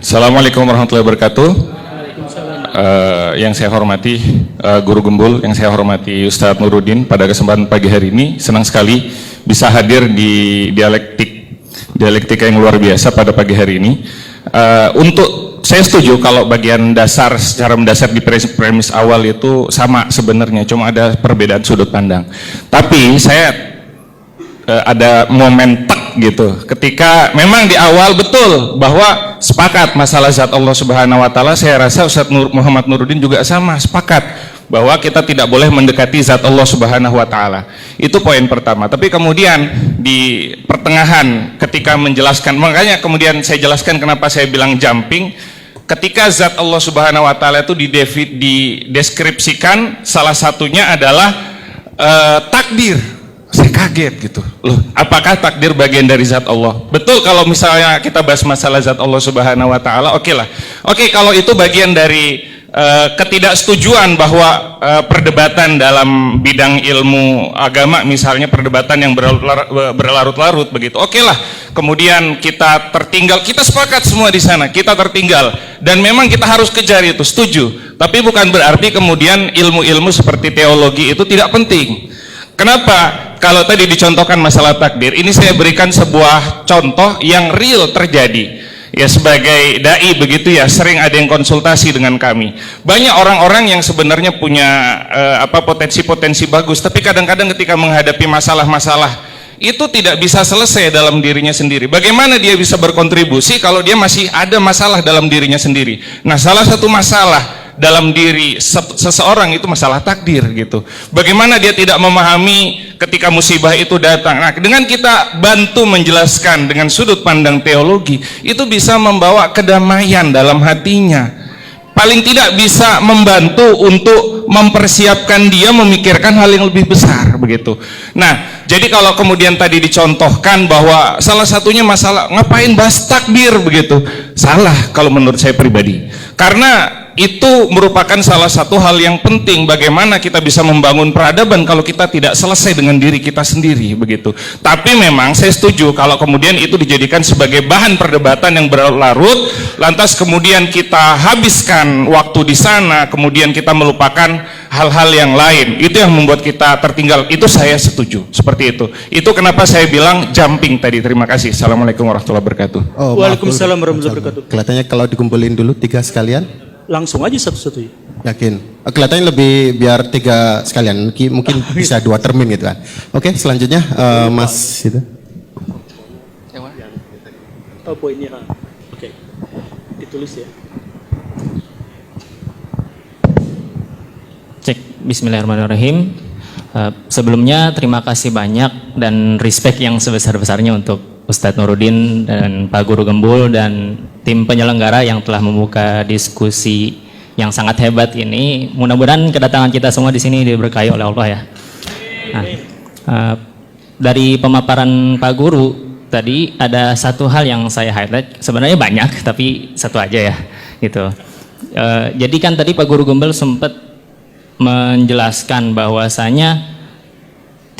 Assalamualaikum warahmatullahi wabarakatuh. Yang saya hormati Guru Gumbul, yang saya hormati Ustadz Nuruddin, pada kesempatan pagi hari ini senang sekali bisa hadir di dialektika yang luar biasa pada pagi hari ini. Untuk saya setuju kalau bagian dasar secara mendasar di premis awal itu sama sebenarnya, cuma ada perbedaan sudut pandang. Tapi saya ada momen tak gitu ketika memang di awal betul bahwa sepakat masalah zat Allah Subhanahu Wa Taala. Saya rasa Ustadz Muhammad Nuruddin juga sama sepakat bahwa kita tidak boleh mendekati zat Allah Subhanahu Wa Taala. Itu poin pertama. Tapi kemudian di pertengahan ketika menjelaskan, makanya kemudian saya jelaskan kenapa saya bilang jumping. Ketika zat Allah Subhanahu wa taala itu dideskripsikan, salah satunya adalah takdir. Saya kaget gitu. Loh, apakah takdir bagian dari zat Allah? Betul, kalau misalnya kita bahas masalah zat Allah Subhanahu wa taala, oke lah. Oke, kalau itu bagian dari ketidaksetujuan bahwa perdebatan dalam bidang ilmu agama, misalnya perdebatan yang berlarut-larut begitu. Oke lah. Kemudian kita tertinggal, kita sepakat semua di sana, kita tertinggal, dan memang kita harus kejar itu, setuju. Tapi bukan berarti kemudian ilmu-ilmu seperti teologi itu tidak penting. Kenapa? Kalau tadi dicontohkan masalah takdir, ini saya berikan sebuah contoh yang real terjadi. Ya, sebagai dai begitu ya, sering ada yang konsultasi dengan kami. Banyak orang-orang yang sebenarnya punya potensi-potensi bagus, tapi kadang-kadang ketika menghadapi masalah-masalah itu tidak bisa selesai dalam dirinya sendiri. Bagaimana dia bisa berkontribusi kalau dia masih ada masalah dalam dirinya sendiri? Nah, salah satu masalah dalam diri seseorang itu masalah takdir gitu. Bagaimana dia tidak memahami ketika musibah itu datang. Nah, dengan kita bantu menjelaskan dengan sudut pandang teologi, itu bisa membawa kedamaian dalam hatinya. Paling tidak bisa membantu untuk mempersiapkan dia memikirkan hal yang lebih besar begitu. Nah, jadi kalau kemudian tadi dicontohkan bahwa salah satunya masalah ngapain bahas takdir begitu, salah kalau menurut saya pribadi. Karena itu merupakan salah satu hal yang penting, bagaimana kita bisa membangun peradaban kalau kita tidak selesai dengan diri kita sendiri begitu. Tapi memang saya setuju kalau kemudian itu dijadikan sebagai bahan perdebatan yang berlarut, lantas kemudian kita habiskan waktu di sana, kemudian kita melupakan hal-hal yang lain, itu yang membuat kita tertinggal. Itu saya setuju, seperti itu. Itu kenapa saya bilang jumping tadi. Terima kasih. Assalamualaikum warahmatullahi wabarakatuh. Waalaikumsalam warahmatullahi wabarakatuh. Kelihatannya kalau dikumpulin dulu 3 sekalian. Langsung aja satu-satu ya. Yakin? Kelihatannya lebih biar 3 sekalian, mungkin bisa 2 termin gitu kan. Oke, selanjutnya Mas itu. Oh, poinnya. Oke. Ditulis ya. Cek. Bismillahirrahmanirrahim. Sebelumnya terima kasih banyak dan respect yang sebesar-besarnya untuk Ustadz Nuruddin dan Pak Guru Gembul dan tim penyelenggara yang telah membuka diskusi yang sangat hebat ini. Mudah-mudahan kedatangan kita semua di sini diberkahi oleh Allah ya. Nah, dari pemaparan Pak Guru tadi ada satu hal yang saya highlight. Sebenarnya banyak, tapi satu aja ya, gitu. Jadi kan tadi Pak Guru Gembul sempat menjelaskan bahwasanya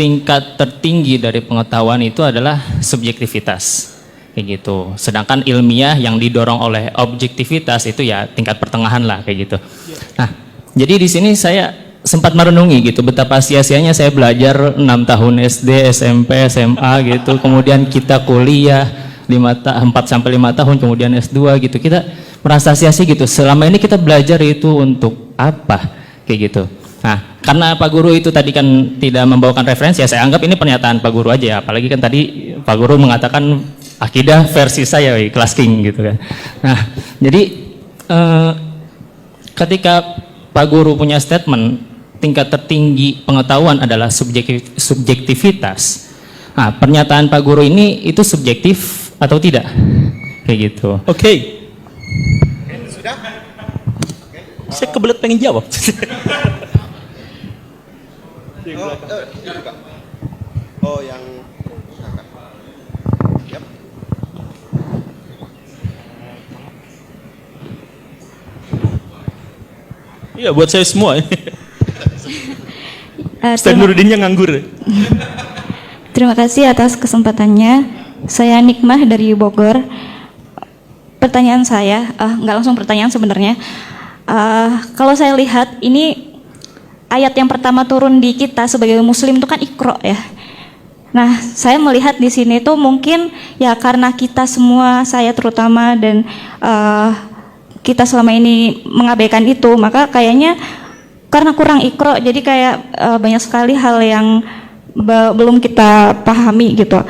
tingkat tertinggi dari pengetahuan itu adalah subjektivitas, kayak gitu. Sedangkan ilmiah yang didorong oleh objektivitas itu ya tingkat pertengahan lah, kayak gitu. Nah, jadi di sini saya sempat merenungi gitu betapa sia-sianya saya belajar 6 tahun SD, SMP, SMA gitu. Kemudian kita kuliah 4 sampai 5 tahun, kemudian S2 gitu. Kita merasa sia-sia gitu. Selama ini kita belajar itu untuk apa? Kayak gitu. Nah, karena Pak Guru itu tadi kan tidak membawakan referensi, ya saya anggap ini pernyataan Pak Guru aja ya. Apalagi kan tadi Pak Guru mengatakan akidah versi saya, kelas king gitu kan. Nah, jadi ketika Pak Guru punya statement tingkat tertinggi pengetahuan adalah subjektivitas. Nah, pernyataan Pak Guru ini itu subjektif atau tidak? Kayak gitu. Oke. Sudah? Saya kebelet pengen jawab. Oh, yang yep. Iya, buat saya semua. Ustadz Nuruddin yang nganggur. Terima kasih atas kesempatannya. Saya Nikmah dari Bogor. Pertanyaan saya, nggak langsung pertanyaan sebenarnya. Kalau saya lihat ini ayat yang pertama turun di kita sebagai muslim itu kan Iqra ya. Nah, saya melihat di sini tuh mungkin ya karena kita semua, saya terutama dan kita selama ini mengabaikan itu, maka kayaknya karena kurang Iqra, jadi kayak banyak sekali hal yang belum kita pahami gitu.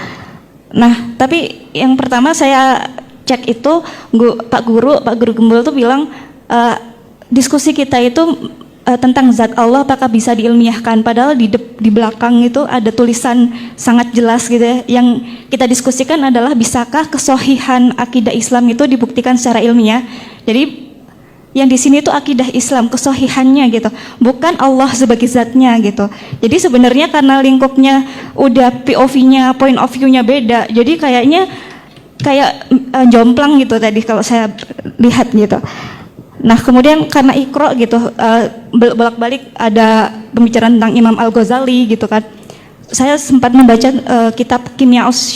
Nah, tapi yang pertama saya cek itu Pak Guru Gembul tuh bilang diskusi kita itu tentang zat Allah apakah bisa diilmiahkan? Padahal di belakang itu ada tulisan sangat jelas gitu ya. Yang kita diskusikan adalah bisakah kesohihan akidah Islam itu dibuktikan secara ilmiah? Jadi yang di sini itu akidah Islam, kesohihannya gitu, bukan Allah sebagai zatnya gitu. Jadi sebenarnya karena lingkupnya udah POV-nya, point of view-nya beda, jadi kayaknya kayak jomplang gitu tadi kalau saya lihat gitu. Nah kemudian karena Iqra gitu, bolak-balik ada pembicaraan tentang Imam Al-Ghazali gitu kan. Saya sempat membaca kitab Kimya'us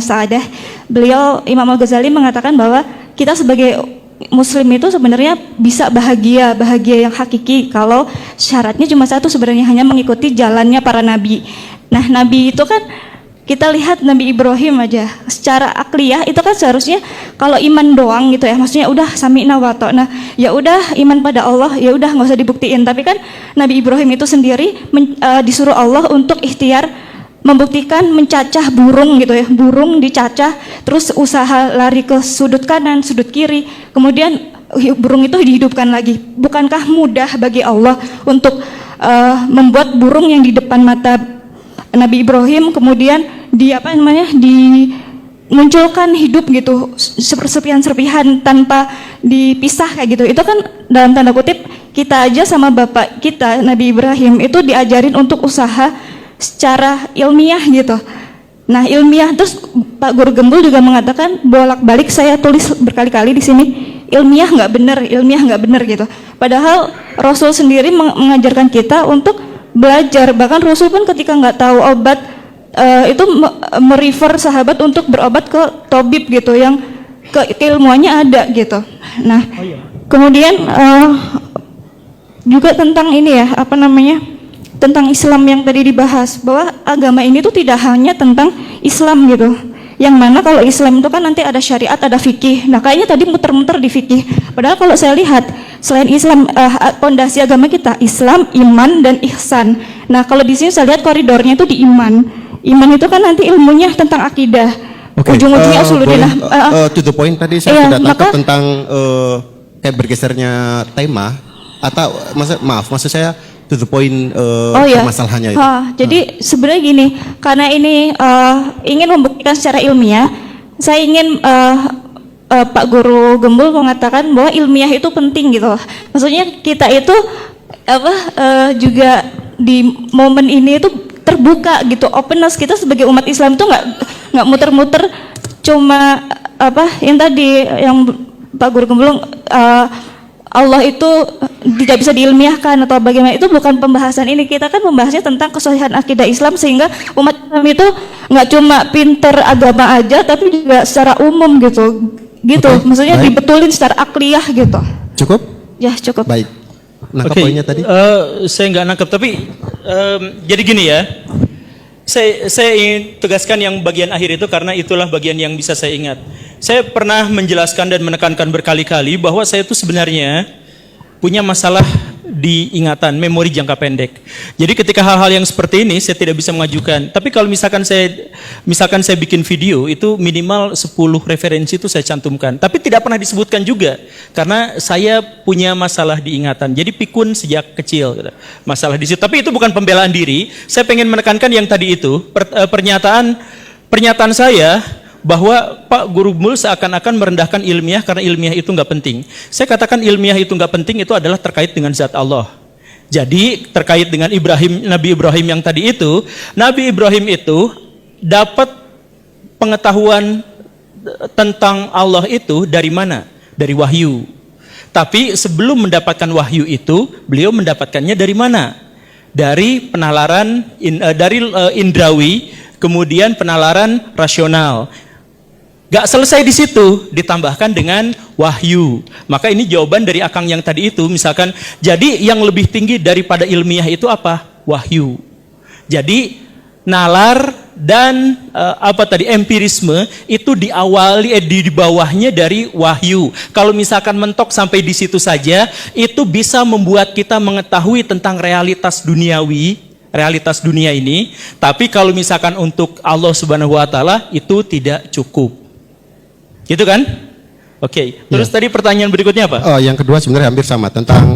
Sa'adah. Beliau, Imam Al-Ghazali mengatakan bahwa kita sebagai Muslim itu sebenarnya bisa bahagia yang hakiki kalau syaratnya cuma satu, sebenarnya hanya mengikuti jalannya para nabi. Nah nabi itu kan kita lihat Nabi Ibrahim aja secara akliyah itu kan seharusnya kalau iman doang gitu ya, maksudnya udah sami'na wa ta'na, ya udah iman pada Allah, ya udah nggak usah dibuktiin. Tapi kan Nabi Ibrahim itu sendiri disuruh Allah untuk ikhtiar membuktikan mencacah burung gitu ya, burung dicacah terus usaha lari ke sudut kanan, sudut kiri, kemudian burung itu dihidupkan lagi. Bukankah mudah bagi Allah untuk membuat burung yang di depan mata Nabi Ibrahim kemudian dimunculkan hidup gitu, serpihan-serpihan tanpa dipisah kayak gitu. Itu kan dalam tanda kutip kita aja sama bapak kita Nabi Ibrahim itu diajarin untuk usaha secara ilmiah gitu. Nah ilmiah, terus Pak Guru Gembul juga mengatakan bolak-balik saya tulis berkali-kali di sini ilmiah nggak benar gitu. Padahal Rasul sendiri mengajarkan kita untuk belajar. Bahkan Rasul pun ketika nggak tahu obat itu merefer sahabat untuk berobat ke tabib gitu yang keilmuannya ada gitu. Nah kemudian juga tentang ini ya tentang Islam yang tadi dibahas, bahwa agama ini tuh tidak hanya tentang Islam gitu. Yang mana kalau Islam itu kan nanti ada syariat, ada fikih. Nah kayaknya tadi muter-muter di fikih. Padahal kalau saya lihat selain Islam, pondasi agama kita Islam, iman dan ihsan. Nah kalau di sini saya lihat koridornya itu di iman. Iman itu kan nanti ilmunya tentang akidah. Ujung-ujungnya usuluddin. To the point tadi saya tidak tangkap tentang kayak bergesernya tema atau maksud saya to the point permasalahannya itu. Jadi sebenarnya gini, karena ini ingin membuktikan secara ilmiah, saya ingin Pak Guru Gembul mengatakan bahwa ilmiah itu penting gitu. Maksudnya kita itu juga di momen ini itu terbuka gitu, openness. Kita sebagai umat Islam itu nggak muter-muter cuma yang tadi yang Pak Guru Gembul Allah itu tidak bisa diilmiahkan atau bagaimana, itu bukan pembahasan ini. Kita kan membahasnya tentang kesohihan akidah Islam sehingga umat Islam itu nggak cuma pinter agama aja tapi juga secara umum gitu. Maksudnya dibetulin secara akliyah gitu. Cukup? Ya cukup. Baik. Nangkap poinnya tadi? Saya nggak nangkap, tapi jadi gini ya. Saya ingin tegaskan yang bagian akhir itu karena itulah bagian yang bisa saya ingat. Saya pernah menjelaskan dan menekankan berkali-kali bahwa saya itu sebenarnya punya masalah di ingatan, memori jangka pendek. Jadi ketika hal-hal yang seperti ini saya tidak bisa mengajukan. Tapi kalau misalkan saya bikin video itu minimal 10 referensi itu saya cantumkan. Tapi tidak pernah disebutkan juga karena saya punya masalah di ingatan. Jadi pikun sejak kecil gitu. Masalah di situ. Tapi itu bukan pembelaan diri. Saya pengen menekankan yang tadi itu pernyataan saya bahwa Pak Guru Gembul seakan-akan merendahkan ilmiah karena ilmiah itu nggak penting. Saya katakan ilmiah itu nggak penting itu adalah terkait dengan zat Allah. Jadi terkait dengan Nabi Ibrahim yang tadi itu, Nabi Ibrahim itu dapat pengetahuan tentang Allah itu dari mana? Dari wahyu. Tapi sebelum mendapatkan wahyu itu, beliau mendapatkannya dari mana? Dari penalaran indrawi, kemudian penalaran rasional. Gak selesai di situ, ditambahkan dengan wahyu. Maka ini jawaban dari Akang yang tadi itu, misalkan, jadi yang lebih tinggi daripada ilmiah itu apa? Wahyu. Jadi nalar dan empirisme itu diawali di bawahnya dari wahyu. Kalau misalkan mentok sampai di situ saja, itu bisa membuat kita mengetahui tentang realitas duniawi, realitas dunia ini. Tapi kalau misalkan untuk Allah Subhanahu wa taala itu tidak cukup. Gitu kan? Oke. Terus tadi pertanyaan berikutnya apa? Yang kedua sebenarnya hampir sama tentang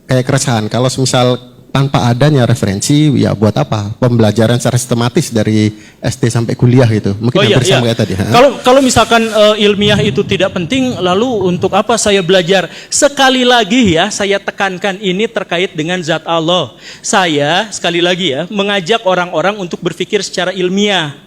kayak keresahan kalau misal tanpa adanya referensi, ya buat apa pembelajaran secara sistematis dari SD sampai kuliah gitu? Mungkin hampir sama kayak tadi. Kalau misalkan ilmiah itu tidak penting, lalu untuk apa saya belajar? Sekali lagi ya, saya tekankan ini terkait dengan zat Allah. Saya sekali lagi ya mengajak orang-orang untuk berpikir secara ilmiah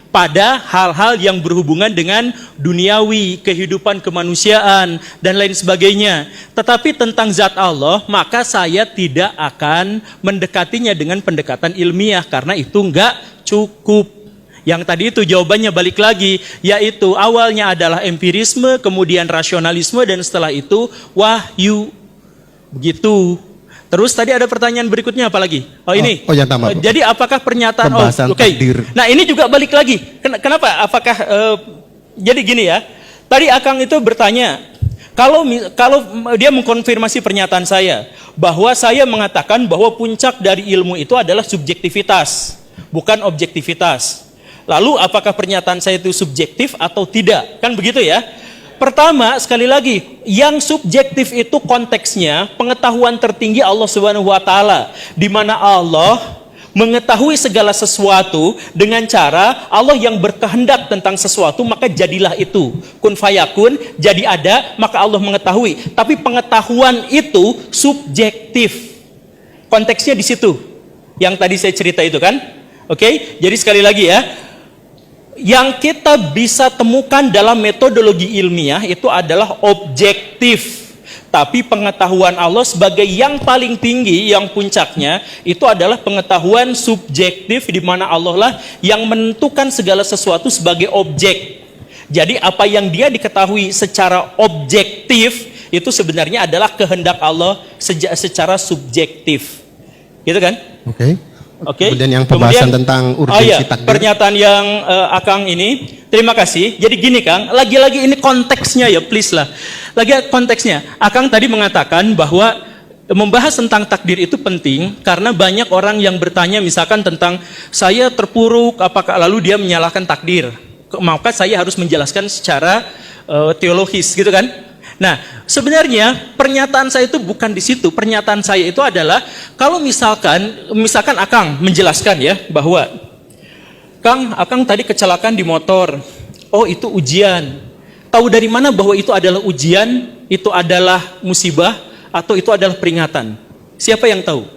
pada hal-hal yang berhubungan dengan duniawi, kehidupan kemanusiaan, dan lain sebagainya. Tetapi tentang zat Allah, maka saya tidak akan mendekatinya dengan pendekatan ilmiah, karena itu enggak cukup. Yang tadi itu jawabannya balik lagi, yaitu awalnya adalah empirisme, kemudian rasionalisme, dan setelah itu wahyu. Begitu. Terus tadi ada pertanyaan berikutnya apa lagi? Oh ini. Yang tambah. Jadi apakah pernyataan takdir. Nah ini juga balik lagi. Kenapa? Apakah jadi gini ya? Tadi Akang itu bertanya, kalau dia mengkonfirmasi pernyataan saya bahwa saya mengatakan bahwa puncak dari ilmu itu adalah subjektivitas, bukan objektivitas. Lalu apakah pernyataan saya itu subjektif atau tidak? Kan begitu ya? Pertama, sekali lagi, yang subjektif itu konteksnya pengetahuan tertinggi Allah Subhanahu wa taala, di mana Allah mengetahui segala sesuatu dengan cara Allah yang berkehendak tentang sesuatu, maka jadilah itu. Kun fayakun, jadi ada, maka Allah mengetahui. Tapi pengetahuan itu subjektif. Konteksnya di situ. Yang tadi saya cerita itu kan? Oke? Jadi sekali lagi ya, yang kita bisa temukan dalam metodologi ilmiah itu adalah objektif. Tapi pengetahuan Allah sebagai yang paling tinggi, yang puncaknya, itu adalah pengetahuan subjektif, di mana Allah lah yang menentukan segala sesuatu sebagai objek. Jadi apa yang dia diketahui secara objektif, itu sebenarnya adalah kehendak Allah secara subjektif. Gitu kan? Oke. Oke. Kemudian yang pembahasan tentang urgensi takdir. Pernyataan yang Akang ini, terima kasih. Jadi gini Kang, lagi-lagi ini konteksnya ya, please lah. Lagi konteksnya, Akang tadi mengatakan bahwa membahas tentang takdir itu penting karena banyak orang yang bertanya misalkan tentang saya terpuruk, apakah lalu dia menyalahkan takdir. Maka saya harus menjelaskan secara teologis, gitu kan? Nah, sebenarnya pernyataan saya itu bukan di situ. Pernyataan saya itu adalah kalau misalkan Akang menjelaskan ya bahwa Akang tadi kecelakaan di motor. Oh, itu ujian. Tahu dari mana bahwa itu adalah ujian, itu adalah musibah, atau itu adalah peringatan? Siapa yang tahu?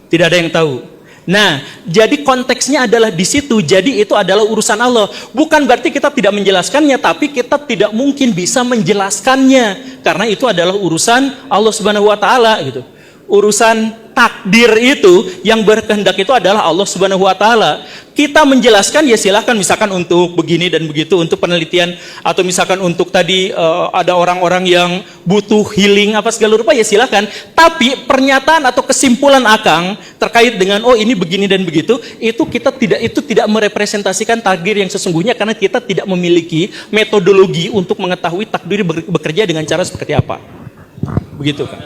Tidak ada yang tahu. Nah, jadi konteksnya adalah di situ. Jadi itu adalah urusan Allah. Bukan berarti kita tidak menjelaskannya, tapi kita tidak mungkin bisa menjelaskannya karena itu adalah urusan Allah Subhanahu wa taala gitu. Urusan takdir itu yang berkehendak itu adalah Allah Subhanahu wa taala. Kita menjelaskan ya silahkan, misalkan untuk begini dan begitu, untuk penelitian, atau misalkan untuk tadi ada orang-orang yang butuh healing apa segala rupa, ya silahkan. Tapi pernyataan atau kesimpulan Akang terkait dengan oh ini begini dan begitu, itu tidak merepresentasikan takdir yang sesungguhnya karena kita tidak memiliki metodologi untuk mengetahui takdir bekerja dengan cara seperti apa. Begitu kan?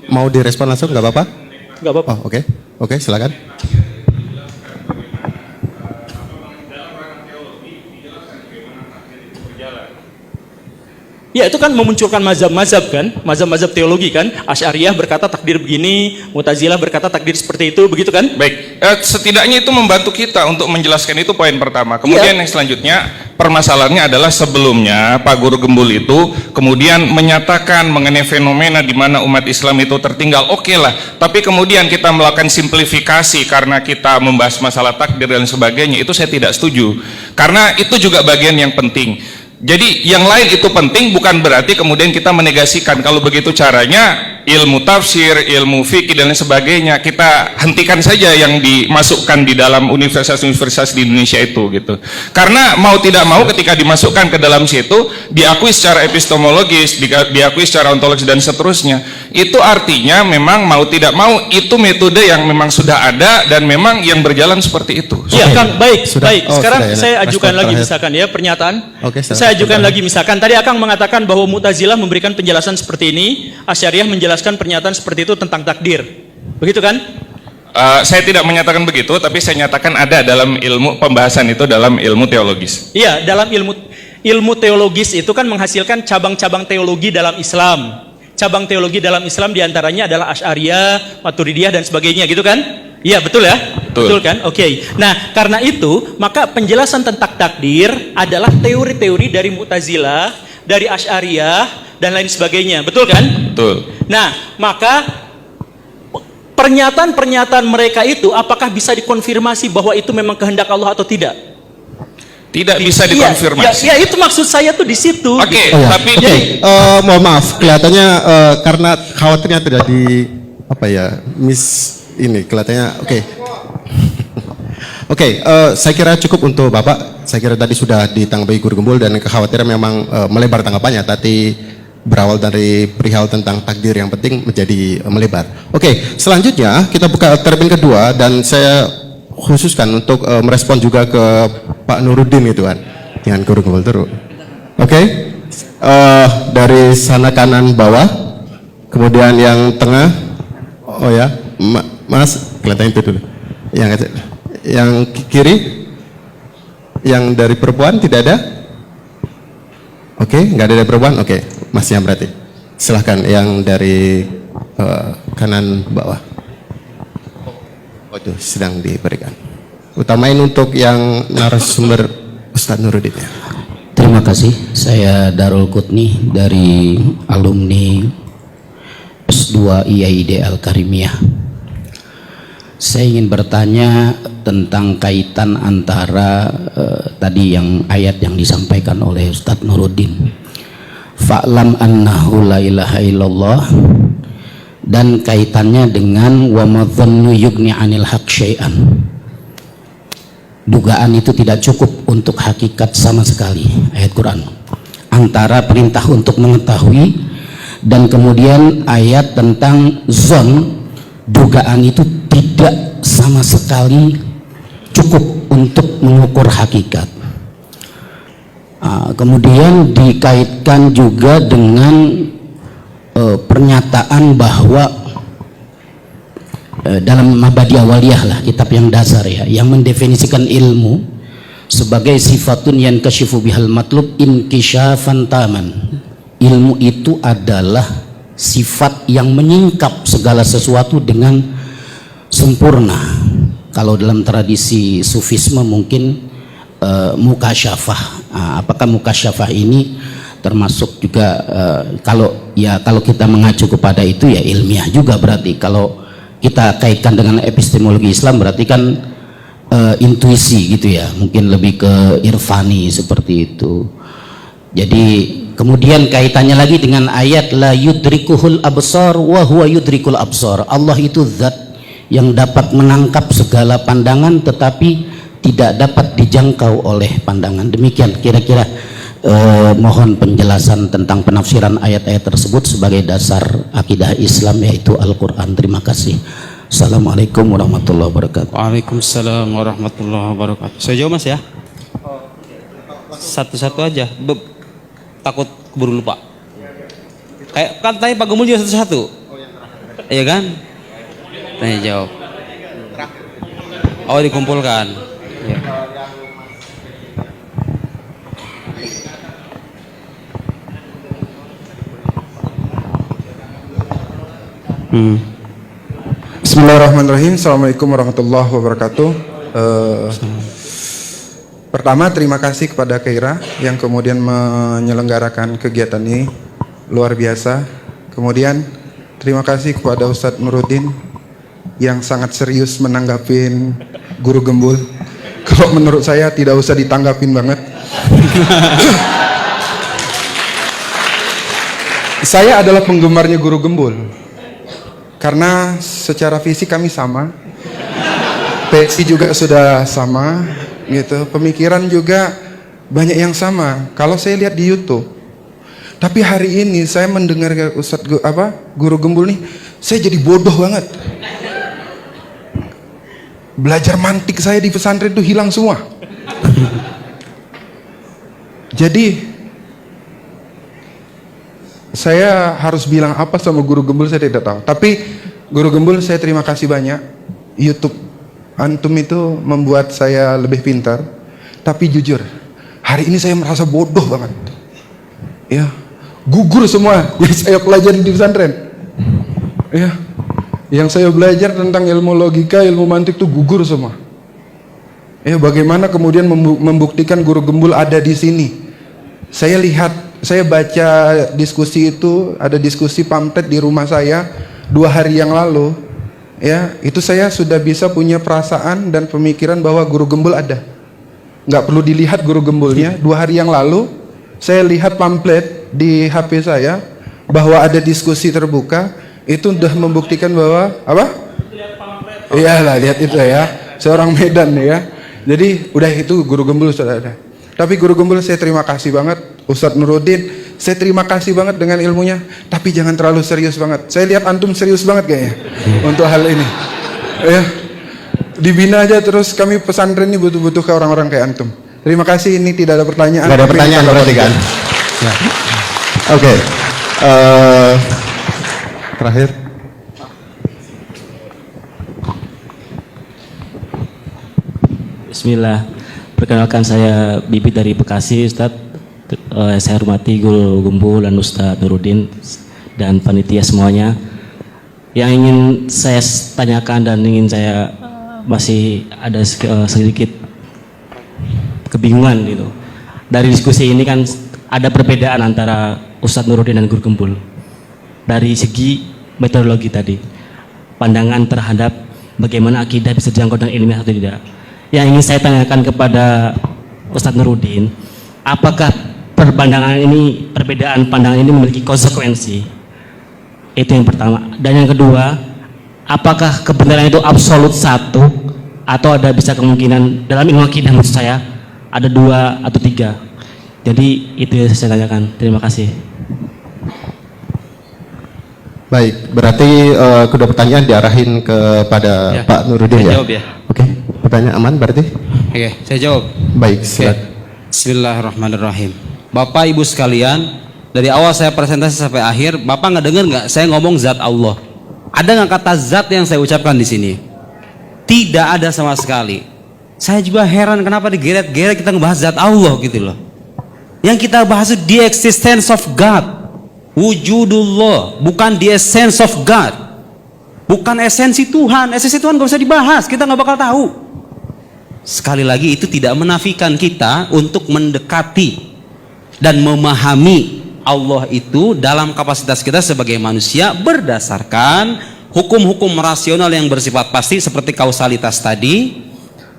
Mau direspon langsung nggak apa-apa? Nggak apa-apa. Oh, oke, silakan. Ya itu kan memunculkan mazhab-mazhab kan, mazhab-mazhab teologi kan. Asy'ariyah berkata takdir begini, Mu'tazilah berkata takdir seperti itu, begitu kan? Baik, setidaknya itu membantu kita untuk menjelaskan, itu poin pertama. Kemudian yang selanjutnya, permasalahannya adalah sebelumnya Pak Guru Gembul itu kemudian menyatakan mengenai fenomena di mana umat Islam itu tertinggal. Oke lah, tapi kemudian kita melakukan simplifikasi karena kita membahas masalah takdir dan sebagainya, itu saya tidak setuju. Karena itu juga bagian yang penting. Jadi yang lain itu penting, bukan berarti kemudian kita menegasikan. Kalau begitu caranya, ilmu tafsir, ilmu fikih dan lain sebagainya kita hentikan saja yang dimasukkan di dalam universitas-universitas di Indonesia itu gitu. Karena mau tidak mau ketika dimasukkan ke dalam situ diakui secara epistemologis, diakui secara ontologis dan seterusnya. Itu artinya memang mau tidak mau itu metode yang memang sudah ada dan memang yang berjalan seperti itu. Iya Kang, baik. Sekarang sudah, ya. saya ajukan Respon lagi terakhir. misalkan ya pernyataan. Saya ajukan lagi misalkan tadi Akang mengatakan bahwa Mu'tazilah memberikan penjelasan seperti ini, Asy'ariyah menjelaskan pernyataan seperti itu tentang takdir. Begitu kan? Saya tidak menyatakan begitu, tapi saya nyatakan ada dalam ilmu pembahasan itu dalam ilmu teologis. Iya, dalam ilmu teologis itu kan menghasilkan cabang-cabang teologi dalam Islam. cabang teologi dalam Islam diantaranya adalah Asy'ariyah, Maturidiyah dan sebagainya gitu kan? Iya betul ya? Betul. Kan? Oke. Nah karena itu maka penjelasan tentang takdir adalah teori-teori dari Mu'tazilah, dari Asy'ariyah dan lain sebagainya. Betul kan? Betul. Nah maka pernyataan-pernyataan mereka itu apakah bisa dikonfirmasi bahwa itu memang kehendak Allah atau tidak? Tidak bisa dikonfirmasi. Ya itu maksud saya tuh di situ. Oke, Oh ya. tapi Oke, mohon maaf, kelihatannya karena khawatirnya tidak di apa ya, ini kelihatannya. Oke. Oke, saya kira cukup untuk Bapak. Saya kira tadi sudah ditanggapi Guru Gembul dan kekhawatiran memang melebar tanggapannya. Tadi berawal dari perihal tentang takdir yang penting menjadi melebar. Oke, selanjutnya kita buka termin kedua dan saya khususkan untuk merespon juga ke Pak Nuruddin itu kan, dengan Guru Gembul terus. Oke, dari sana kanan bawah, kemudian yang tengah, oh ya, Mas, kelihatan itu dulu. Yang kiri, yang dari perempuan tidak ada? Oke, nggak ada dari perempuan. Oke, Masnya berarti. Silahkan yang dari kanan bawah. Oh, itu sedang diberikan. Utamain untuk yang narasumber Ustadz Nuruddin. Terima kasih. Saya Darul Qutni dari alumni S2 IAID Al-Karimiyah. Saya ingin bertanya tentang kaitan antara tadi yang ayat yang disampaikan oleh Ustadz Nuruddin. Fa'lam annahu la ilaha illallah, dan kaitannya dengan wa madhannu yugni 'anil haq syai'an. Dugaan itu tidak cukup untuk hakikat sama sekali, ayat Quran. Antara perintah untuk mengetahui dan kemudian ayat tentang zon, dugaan itu tidak sama sekali cukup untuk mengukur hakikat. Kemudian dikaitkan juga dengan pernyataan bahwa dalam Mabadi Awaliyah lah, kitab yang dasar ya, yang mendefinisikan ilmu sebagai sifatun yang kasyifu bihal matlub inkisyafan taman. Ilmu itu adalah sifat yang menyingkap segala sesuatu dengan sempurna. Kalau dalam tradisi sufisme mungkin mukasyafah. Apakah mukasyafah ini termasuk juga kalau kita mengacu kepada itu ya ilmiah juga berarti. Kalau kita kaitkan dengan epistemologi Islam berarti kan intuisi gitu ya, mungkin lebih ke irfani seperti itu. Jadi kemudian kaitannya lagi dengan ayat la yudrikuhul absar wa huwa yudrikul absar. Allah itu zat yang dapat menangkap segala pandangan tetapi tidak dapat dijangkau oleh pandangan. Demikian kira-kira mohon penjelasan tentang penafsiran ayat-ayat tersebut sebagai dasar akidah Islam yaitu Al-Quran. Terima kasih. Assalamualaikum warahmatullahi wabarakatuh. Waalaikumsalam warahmatullahi wabarakatuh. Saya jawab Mas ya. Satu-satu aja. Takut keburu lupa. Kayak kan tanya Pak Gembul juga satu-satu. Iya kan? Tanya jawab. Oh dikumpulkan. Ya. Bismillahirrahmanirrahim. Assalamualaikum warahmatullahi wabarakatuh. Pertama, terima kasih kepada Keira yang kemudian menyelenggarakan kegiatan ini, luar biasa. Kemudian terima kasih kepada Ustadz Nuruddin yang sangat serius menanggapin Guru Gembul. Kalau menurut saya tidak usah ditanggapin banget. Saya adalah penggemarnya Guru Gembul. Karena secara fisik kami sama, PSI juga sudah sama, gitu. Pemikiran juga banyak yang sama. Kalau saya lihat di YouTube, tapi hari ini saya mendengar Guru Gembul nih, saya jadi bodoh banget. Belajar mantik saya di pesantren itu hilang semua. Jadi saya harus bilang apa sama Guru Gembul saya tidak tahu. Tapi Guru Gembul saya terima kasih banyak. YouTube antum itu membuat saya lebih pintar. Tapi jujur, hari ini saya merasa bodoh banget. Ya, gugur semua yang saya pelajari di pesantren. Ya, yang saya belajar tentang ilmu logika, ilmu mantik itu gugur semua. Ya, bagaimana kemudian membuktikan guru gembul ada di sini? Saya lihat, saya baca diskusi itu, ada diskusi pamflet di rumah saya 2 hari yang lalu. Ya, itu saya sudah bisa punya perasaan dan pemikiran bahwa guru gembul ada. Nggak perlu dilihat guru gembulnya. 2 hari yang lalu saya lihat pamflet di HP saya bahwa ada diskusi terbuka, itu sudah membuktikan bahwa apa? Iyalah, lihat itu ya, seorang Medan ya. Jadi udah itu guru gembul sudah ada. Tapi guru gembul saya terima kasih banget, Ustadz Nuruddin, saya terima kasih banget dengan ilmunya. Tapi jangan terlalu serius banget. Saya lihat antum serius banget kayaknya untuk hal ini. Ya, dibina aja terus. Kami pesantren ini butuh ke orang-orang kayak antum. Terima kasih. Ini tidak ada pertanyaan. Nggak ada pertanyaan berarti kan? Ya. Oke. Terakhir. Bismillah. Perkenalkan, saya Bibit dari Bekasi, Ustadz. Saya hormati Guru Gembul dan Ustadz Nuruddin dan panitia semuanya. Yang ingin saya tanyakan dan ingin saya masih ada sedikit kebingungan gitu. Dari diskusi ini kan ada perbedaan antara Ustadz Nuruddin dan Guru Gembul. Dari segi metodologi tadi, pandangan terhadap bagaimana akidah bisa dijangkau dengan ilmiah atau tidak. Yang ingin saya tanyakan kepada Ustadz Nuruddin, apakah perbedaan pandangan ini memiliki konsekuensi? Itu yang pertama. Dan yang kedua, apakah kebenaran itu absolut satu atau ada bisa kemungkinan dalam ilmu akidah, maksud saya ada 2 atau 3? Jadi itu yang saya tanyakan. Terima kasih. Baik, berarti kedua pertanyaan diarahin kepada Ya, Pak Nuruddin saya ya? jawab ya. Oke, pertanyaan aman berarti? Oke, saya jawab. Baik, Oke. silakan. Bismillahirrahmanirrahim. Bapak Ibu sekalian, dari awal saya presentasi sampai akhir, Bapak nggak dengar nggak saya ngomong zat Allah? Ada nggak kata zat yang saya ucapkan di sini? Tidak ada sama sekali. Saya juga heran kenapa digeret-geret kita ngebahas zat Allah gitu loh. Yang kita bahas itu the existence of God, wujudullah, bukan the essence of God, bukan esensi Tuhan. Esensi Tuhan nggak usah dibahas, kita nggak bakal tahu. Sekali lagi itu tidak menafikan kita untuk mendekati dan memahami Allah itu dalam kapasitas kita sebagai manusia berdasarkan hukum-hukum rasional yang bersifat pasti seperti kausalitas tadi.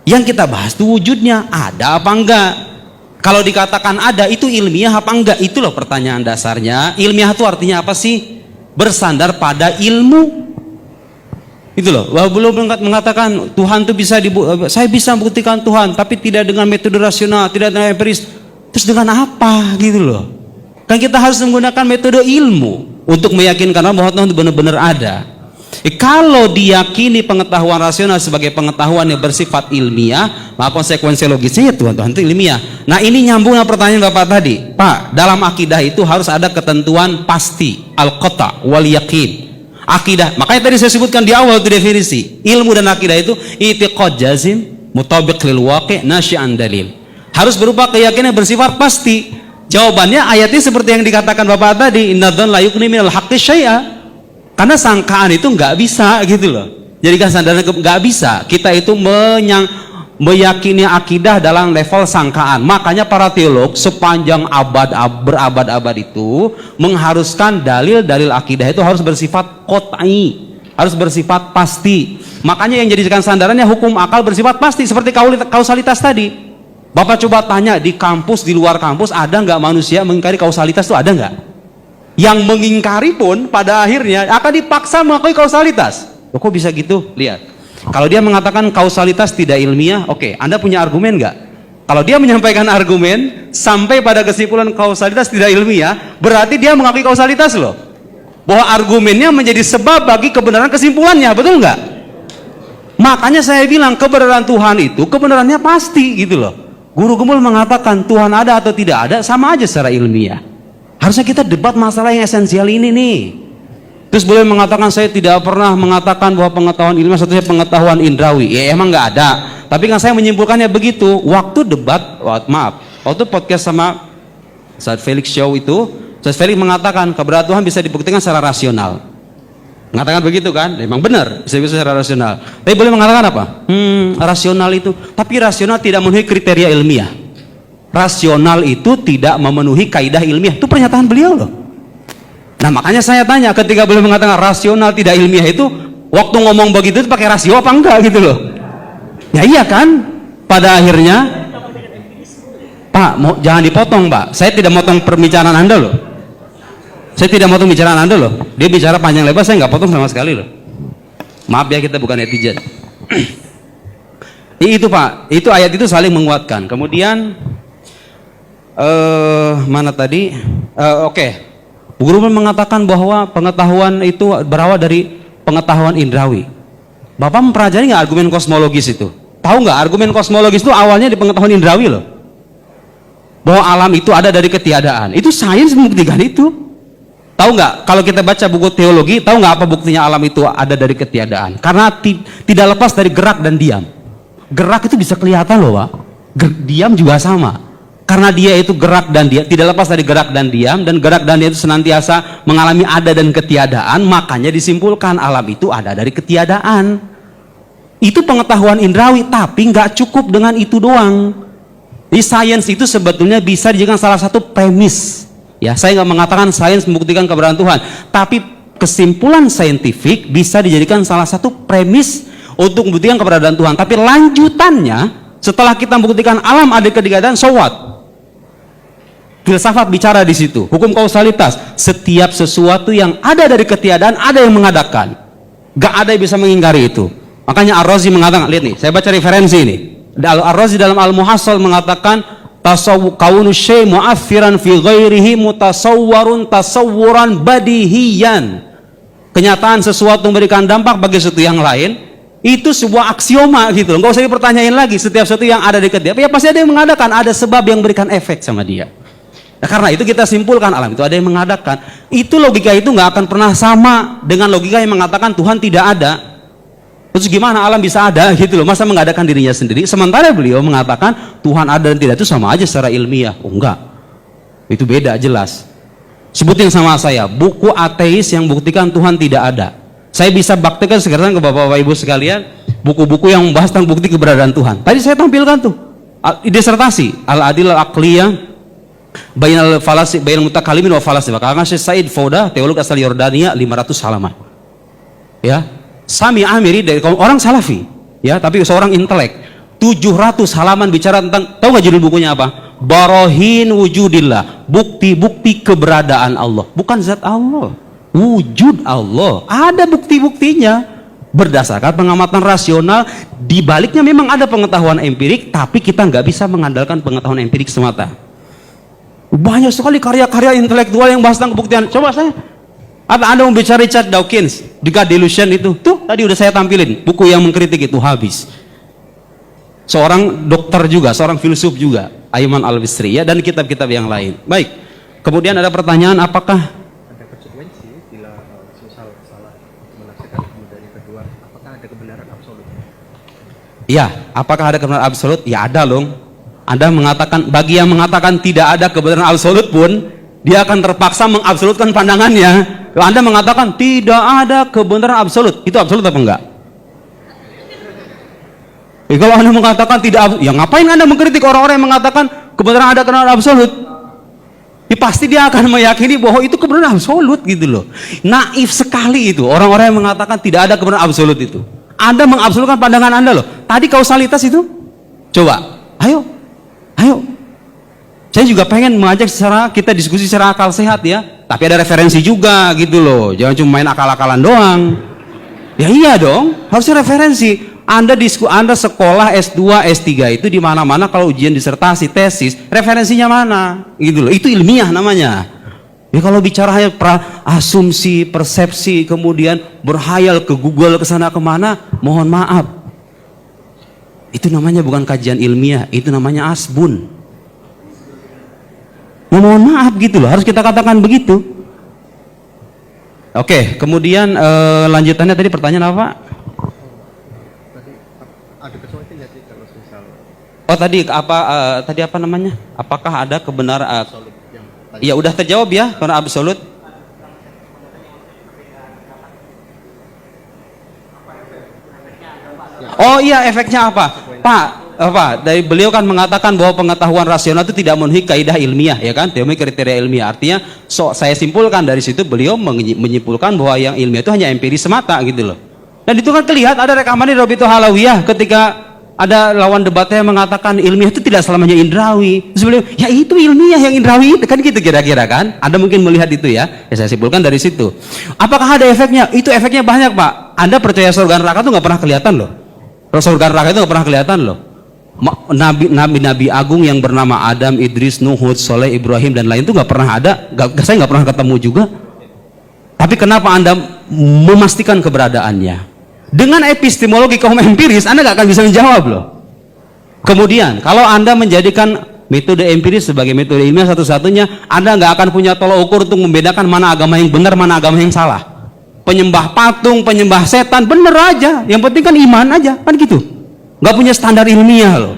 Yang kita bahas itu wujudnya ada apa enggak. Kalau dikatakan ada itu ilmiah apa enggak, itu loh pertanyaan dasarnya. Ilmiah itu artinya apa sih? Bersandar pada ilmu. Itu loh, belum mengatakan Tuhan itu saya bisa membuktikan Tuhan, tapi tidak dengan metode rasional, tidak dengan empiris. Terus dengan apa gitu loh? Kan kita harus menggunakan metode ilmu untuk meyakinkan bahwa Tuhan itu benar-benar ada. Kalau diyakini pengetahuan rasional sebagai pengetahuan yang bersifat ilmiah, maka konsekuensi logisnya ya Tuhan itu ilmiah. Nah ini nyambung dengan pertanyaan Bapak tadi, Pak. Dalam akidah itu harus ada ketentuan pasti, al-qata' wal yakin. Akidah, makanya tadi saya sebutkan di awal itu definisi ilmu dan akidah itu i'tiqad jazim mutabiq lil waqi' nasyi'an dalil. Harus berupa keyakinan bersifat pasti. Jawabannya ayatnya seperti yang dikatakan Bapak tadi, innadzan la yughni minal haqqi syai'a. Karena sangkaan itu nggak bisa gitu loh. Jadi kan sandaran nggak bisa. Kita itu meyakini akidah dalam level sangkaan. Makanya para teolog sepanjang berabad-abad itu mengharuskan dalil-dalil akidah itu harus bersifat qot'i, harus bersifat pasti. Makanya yang jadikan sandarannya hukum akal bersifat pasti seperti kausalitas tadi. Bapak coba tanya di kampus, di luar kampus, ada nggak manusia mengingkari kausalitas itu, ada nggak? Yang mengingkari pun pada akhirnya akan dipaksa mengakui kausalitas. Loh, kok bisa gitu? Lihat. Kalau dia mengatakan kausalitas tidak ilmiah, oke, Anda punya argumen nggak? Kalau dia menyampaikan argumen sampai pada kesimpulan kausalitas tidak ilmiah, berarti dia mengakui kausalitas loh. Bahwa argumennya menjadi sebab bagi kebenaran kesimpulannya, betul nggak? Makanya saya bilang kebenaran Tuhan itu kebenarannya pasti gitu loh. Guru Gembul mengatakan Tuhan ada atau tidak ada sama aja secara ilmiah. Harusnya kita debat masalah yang esensial ini nih. Terus boleh mengatakan saya tidak pernah mengatakan bahwa pengetahuan ilmiah satunya pengetahuan indrawi. Ya emang nggak ada. Tapi kan saya menyimpulkannya begitu. Waktu debat, waktu podcast sama saat Felix Show itu, Ustaz Felix mengatakan keberadaan Tuhan bisa dibuktikan secara rasional. Mengatakan begitu kan? Memang benar, bisa secara rasional. Tapi boleh mengatakan apa? Rasional itu, tapi rasional tidak memenuhi kriteria ilmiah. Rasional itu tidak memenuhi kaidah ilmiah. Itu pernyataan beliau loh. Nah makanya saya tanya, ketika beliau mengatakan rasional tidak ilmiah itu, waktu ngomong begitu itu pakai rasio apa enggak gitu loh? Ya iya kan? Pada akhirnya, Pak, jangan dipotong Pak. Saya tidak motong pembicaraan Anda loh. Saya tidak motong bicaraan Anda loh. Dia bicara panjang lebar, saya nggak potong sama sekali loh. Maaf ya, kita bukan netizen. Itu Pak, itu ayat itu saling menguatkan. Kemudian mana tadi? Oke. Bu Guru mengatakan bahwa pengetahuan itu berawal dari pengetahuan indrawi. Bapak mempelajari nggak argumen kosmologis itu? Tahu nggak argumen kosmologis itu awalnya di pengetahuan indrawi loh. Bahwa alam itu ada dari ketiadaan. Itu sains membuktikan itu. Tahu nggak, kalau kita baca buku teologi, tahu nggak apa buktinya alam itu ada dari ketiadaan? Karena tidak lepas dari gerak dan diam. Gerak itu bisa kelihatan loh Pak. Diam juga sama. Karena dia itu gerak dan diam, tidak lepas dari gerak dan gerak dan diam itu senantiasa mengalami ada dan ketiadaan, makanya disimpulkan alam itu ada dari ketiadaan. Itu pengetahuan indrawi, tapi nggak cukup dengan itu doang. Di sains itu sebetulnya bisa dijadikan salah satu premis. Ya, saya nggak mengatakan sains membuktikan keberadaan Tuhan, tapi kesimpulan saintifik bisa dijadikan salah satu premis untuk membuktikan keberadaan Tuhan. Tapi lanjutannya, setelah kita membuktikan alam ada ketiadaan, so what? Filsafat bicara di situ, hukum kausalitas. Setiap sesuatu yang ada dari ketiadaan ada yang mengadakan. Gak ada yang bisa mengingkari itu. Makanya Ar-Razi mengatakan, lihat nih, saya baca referensi ini. Ar-Razi dalam Al-Muhassal mengatakan kaunu syai' mu'affiran fi ghairihi mutasawwarun tasawwuran badihiyan. Kenyataan sesuatu memberikan dampak bagi sesuatu yang lain itu sebuah aksioma gitu loh. Enggak usah dipertanyain lagi. Setiap sesuatu yang ada di ketiadaan ya pasti ada yang mengadakan, ada sebab yang memberikan efek sama dia. Nah, karena itu kita simpulkan alam itu ada yang mengadakan. Itu logika itu nggak akan pernah sama dengan logika yang mengatakan Tuhan tidak ada. Terus gimana alam bisa ada gitu loh, masa mengadakan dirinya sendiri, sementara beliau mengatakan Tuhan ada dan tidak itu sama aja secara ilmiah. Oh enggak, itu beda jelas. Sebutin sama saya buku ateis yang buktikan Tuhan tidak ada. Saya bisa baktikan sekarang ke bapak-bapak ibu sekalian buku-buku yang membahas tentang bukti keberadaan Tuhan. Tadi saya tampilkan tuh disertasi Al-Adil Al-Aqliyah Bainal Falasi Bainal Mutakalimin wa Falasifah karena Syekh Said Fauda, teolog asal Yordania, 500 halaman. Ya. Sami Amiri dari orang Salafi, ya, tapi seorang intelek, 700 halaman bicara tentang, tahu nggak judul bukunya apa? Barohin wujudillah, bukti-bukti keberadaan Allah, bukan zat Allah, wujud Allah, ada bukti-buktinya berdasarkan pengamatan rasional. Di baliknya memang ada pengetahuan empirik, tapi kita nggak bisa mengandalkan pengetahuan empirik semata. Banyak sekali karya-karya intelektual yang bahas tentang kebuktian. Coba saya. Anda membicara Richard Dawkins di God Delusion itu, tuh tadi udah saya tampilin buku yang mengkritik itu habis. Seorang dokter juga, seorang filsuf juga, Ayman Al-Bisri ya, dan kitab-kitab yang lain. Baik. Kemudian ada pertanyaan, apakah ada konsekuensi bila sosial salah menafsirkan, kemudian yang kedua, apakah ada kebenaran absolut? Ya, apakah ada kebenaran absolut? Ya ada loh. Anda mengatakan, bagi yang mengatakan tidak ada kebenaran absolut pun, dia akan terpaksa mengabsolutkan pandangannya. Kalau Anda mengatakan tidak ada kebenaran absolut, itu absolut apa enggak? Kalau Anda mengatakan tidak, ya ngapain Anda mengkritik orang-orang yang mengatakan kebenaran ada kebenaran absolut? Ya pasti dia akan meyakini bahwa itu kebenaran absolut gitu loh. Naif sekali itu orang-orang yang mengatakan tidak ada kebenaran absolut itu. Anda mengabsolutkan pandangan Anda loh. Tadi kausalitas itu, coba, ayo. Saya juga pengen mengajak kita diskusi secara akal sehat ya, tapi ada referensi juga gitu loh, jangan cuma main akal-akalan doang. Ya iya dong, harusnya referensi. Anda sekolah S2, S3 itu di mana-mana kalau ujian disertasi, tesis, referensinya mana? Gitu loh, itu ilmiah namanya. Ya kalau bicara hanya asumsi, persepsi, kemudian berhayal ke Google ke sana kemana, mohon maaf. Itu namanya bukan kajian ilmiah, itu namanya asbun. Ya, mohon maaf gitu loh, harus kita katakan begitu. Oke, kemudian lanjutannya tadi pertanyaan apa? Tadi ada kesulitan nggak sih kalau misal? Oh tadi apa namanya? Apakah ada kebenaran? Ya udah terjawab ya karena absolut. Oh iya, efeknya apa? Pak, dari beliau kan mengatakan bahwa pengetahuan rasional itu tidak memenuhi kaidah ilmiah, ya kan? Tidak memenuhi kriteria ilmiah. Artinya, saya simpulkan dari situ beliau menyimpulkan bahwa yang ilmiah itu hanya empiris semata gitu loh. Dan itu kan terlihat ada rekaman di Robito Halawiyah ketika ada lawan debatnya yang mengatakan ilmiah itu tidak selamanya indrawi. Terus beliau, ya itu ilmiah yang indrawi itu kan gitu kira-kira kan? Anda mungkin melihat itu ya. Saya simpulkan dari situ. Apakah ada efeknya? Itu efeknya banyak, Pak. Anda percaya surga neraka itu nggak pernah kelihatan loh. Surga neraka itu nggak pernah kelihatan loh. Nabi agung yang bernama Adam, Idris, Nuh, Hud, Soleh, Ibrahim dan lain itu nggak pernah ada. Saya nggak pernah ketemu juga. Tapi kenapa Anda memastikan keberadaannya? Dengan epistemologi kaum empiris, Anda nggak akan bisa menjawab loh. Kemudian, kalau Anda menjadikan metode empiris sebagai metode ilmiah satu-satunya, Anda nggak akan punya tolok ukur untuk membedakan mana agama yang benar, mana agama yang salah. Penyembah patung, penyembah setan, bener aja. Yang penting kan iman aja, kan gitu. Nggak punya standar ilmiah loh.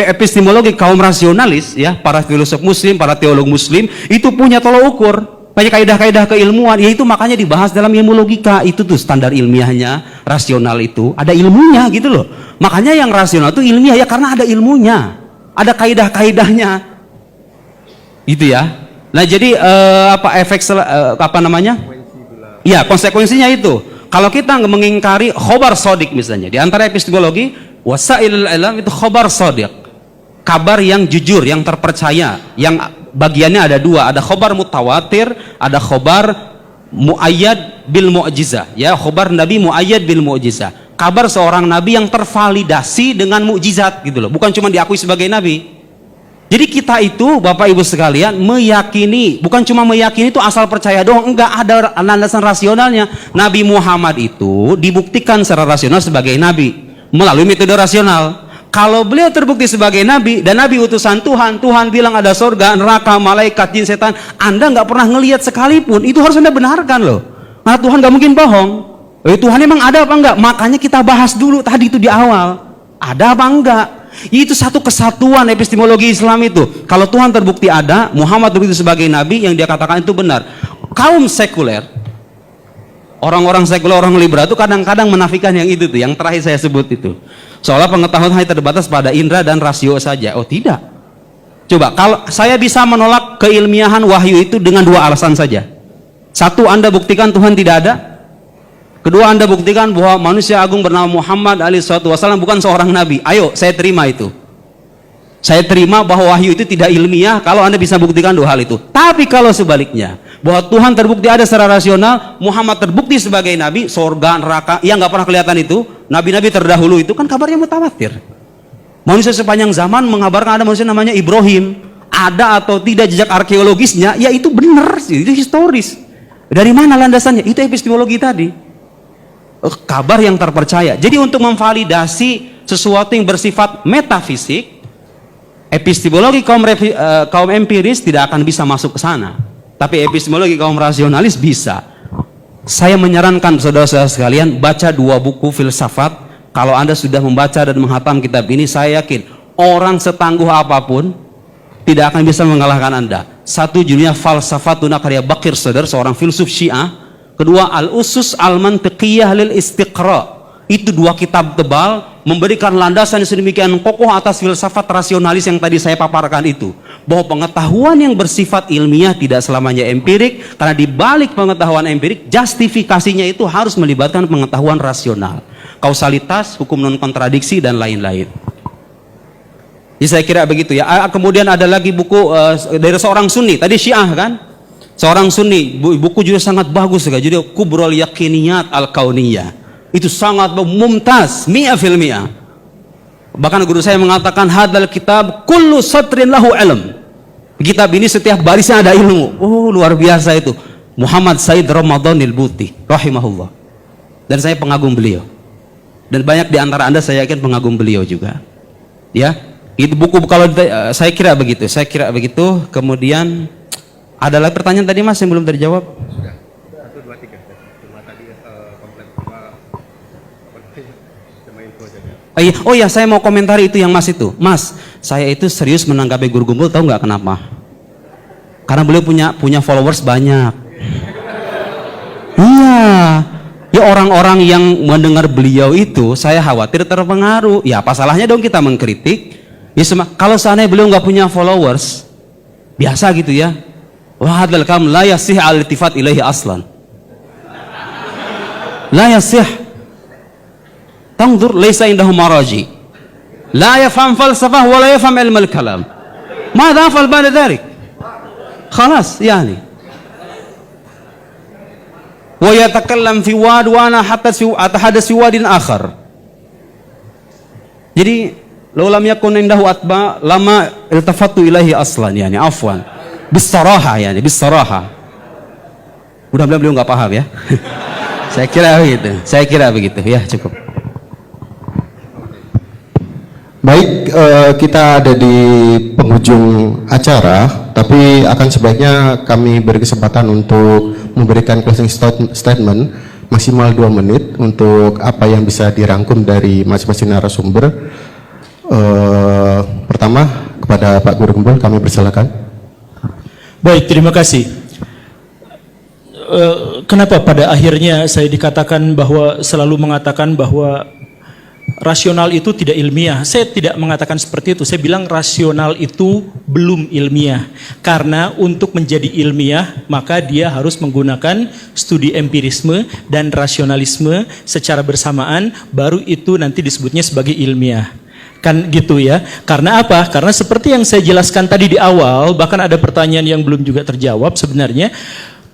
Epistemologi kaum rasionalis, ya, para filosof Muslim, para teolog Muslim, itu punya tolok ukur. Banyak kaidah-kaidah keilmuan, yaitu makanya dibahas dalam ilmu logika. Itu tuh standar ilmiahnya, rasional itu ada ilmunya gitu loh. Makanya yang rasional itu ilmiah ya karena ada ilmunya, ada kaidah-kaidahnya. Itu ya. Nah jadi apa namanya? Ya konsekuensinya itu. Kalau kita mengingkari khobar sodik misalnya, di antara epistemologi wasailul alam itu khobar sodik, kabar yang jujur, yang terpercaya, yang bagiannya ada dua, ada khobar mutawatir, ada khobar muayyad bil mu'jizah, ya, khobar nabi muayyad bil mu'jizah, kabar seorang nabi yang tervalidasi dengan mukjizat gitu loh, bukan cuma diakui sebagai nabi. Jadi kita itu Bapak Ibu sekalian meyakini, bukan cuma meyakini itu asal percaya doang, enggak, ada landasan rasionalnya. Nabi Muhammad itu dibuktikan secara rasional sebagai nabi melalui metode rasional. Kalau beliau terbukti sebagai nabi dan nabi utusan Tuhan, Tuhan bilang ada surga, neraka, malaikat, jin, setan, Anda nggak pernah ngelihat sekalipun, itu harus Anda benarkan loh. Nah Tuhan nggak mungkin bohong. Tuhan emang ada apa enggak? Makanya kita bahas dulu tadi itu di awal, ada apa enggak? Itu satu kesatuan epistemologi Islam itu. Kalau Tuhan terbukti ada, Muhammad terbukti sebagai nabi, yang dia katakan itu benar. Kaum sekuler, orang-orang sekuler, orang liberal itu kadang-kadang menafikan yang itu tuh, yang terakhir saya sebut itu. Seolah pengetahuan hanya terbatas pada indera dan rasio saja. Oh tidak. Coba kalau saya bisa menolak keilmiahan wahyu itu dengan dua alasan saja. Satu, Anda buktikan Tuhan tidak ada. Kedua, Anda buktikan bahwa manusia agung bernama Muhammad SAW bukan seorang nabi. Ayo, saya terima itu. Saya terima bahwa wahyu itu tidak ilmiah kalau Anda bisa buktikan dua hal itu. Tapi kalau sebaliknya, bahwa Tuhan terbukti ada secara rasional, Muhammad terbukti sebagai nabi, surga, neraka, yang nggak pernah kelihatan itu, nabi-nabi terdahulu itu kan kabarnya mutawatir. Manusia sepanjang zaman mengabarkan ada manusia namanya Ibrahim, ada atau tidak jejak arkeologisnya, ya itu benar, itu historis. Dari mana landasannya? Itu epistemologi tadi. Kabar yang terpercaya. Jadi untuk memvalidasi sesuatu yang bersifat metafisik, epistemologi kaum empiris tidak akan bisa masuk ke sana. Tapi epistemologi kaum rasionalis bisa. Saya menyarankan saudara-saudara sekalian baca dua buku filsafat. Kalau Anda sudah membaca dan menghatam kitab ini, saya yakin orang setangguh apapun tidak akan bisa mengalahkan Anda. Satu judulnya Falsafatuna karya Bakir Sadr, seorang filsuf Syiah. Kedua, Al-Usus Al-Mantiqiyah lil Istiqra. Itu dua kitab tebal memberikan landasan sedemikian kokoh atas filsafat rasionalis yang tadi saya paparkan itu. Bahwa pengetahuan yang bersifat ilmiah tidak selamanya empirik, karena di balik pengetahuan empirik, justifikasinya itu harus melibatkan pengetahuan rasional. Kausalitas, hukum non kontradiksi dan lain-lain. Jadi saya kira begitu ya. Kemudian ada lagi buku dari seorang Sunni, tadi Syiah kan? Seorang Sunni, buku juga sangat bagus juga, judul Kubrul Yakiniyat Al-Kauniyah. Itu sangat mumtaz, 100%. Bahkan guru saya mengatakan hadal kitab kullu satrin lahu ilm. Kitab ini setiap barisnya ada ilmu. Oh, luar biasa itu. Muhammad Said Ramadanil Buti rahimahullah. Dan saya pengagum beliau. Dan banyak di antara Anda saya yakin pengagum beliau juga. Ya. Itu buku kalau saya kira begitu. Saya kira begitu. Kemudian ada lagi pertanyaan tadi Mas yang belum terjawab? Sudah. 1, 2, 3. Cuma tadi komplain cuma info saja. Oh ya, saya mau komentari itu yang Mas itu. Mas, saya itu serius menanggapi guru gumbul, tahu nggak kenapa? Karena beliau punya followers banyak. Iya. Ya orang-orang yang mendengar beliau itu saya khawatir terpengaruh. Ya apa salahnya dong kita mengkritik? Ya kalau seandainya beliau nggak punya followers, biasa gitu ya. Wa hadzal kalam la yasih al-iltifat ilaihi aslan. La yasih. Tangdur laysa indahu maraji. La yafham falsafah wa la yafham ilm al-kalam. ماذا أفعل بعد ذلك؟ خلاص يعني. ويتكلم في واد وأنا أتحدث في واد آخر. Jadi لو لم يكن عنده أتباع لما التفت إليه أصلا يعني عفوا بالصراحة يعني بالصراحة. Mudah-mudahan beliau nggak paham ya. Saya kira begitu ya, cukup. Baik, kita ada di penghujung acara, tapi akan sebaiknya kami beri kesempatan untuk memberikan closing statement maksimal 2 menit untuk apa yang bisa dirangkum dari masing-masing narasumber. Pertama, kepada Pak Guru Gembul, kami persilakan. Baik, terima kasih. Kenapa pada akhirnya saya dikatakan bahwa selalu mengatakan bahwa rasional itu tidak ilmiah? Saya tidak mengatakan seperti itu. Saya bilang rasional itu belum ilmiah. Karena untuk menjadi ilmiah, maka dia harus menggunakan studi empirisme dan rasionalisme secara bersamaan, baru itu nanti disebutnya sebagai ilmiah. Kan gitu ya. Karena apa? Karena seperti yang saya jelaskan tadi di awal, bahkan ada pertanyaan yang belum juga terjawab sebenarnya,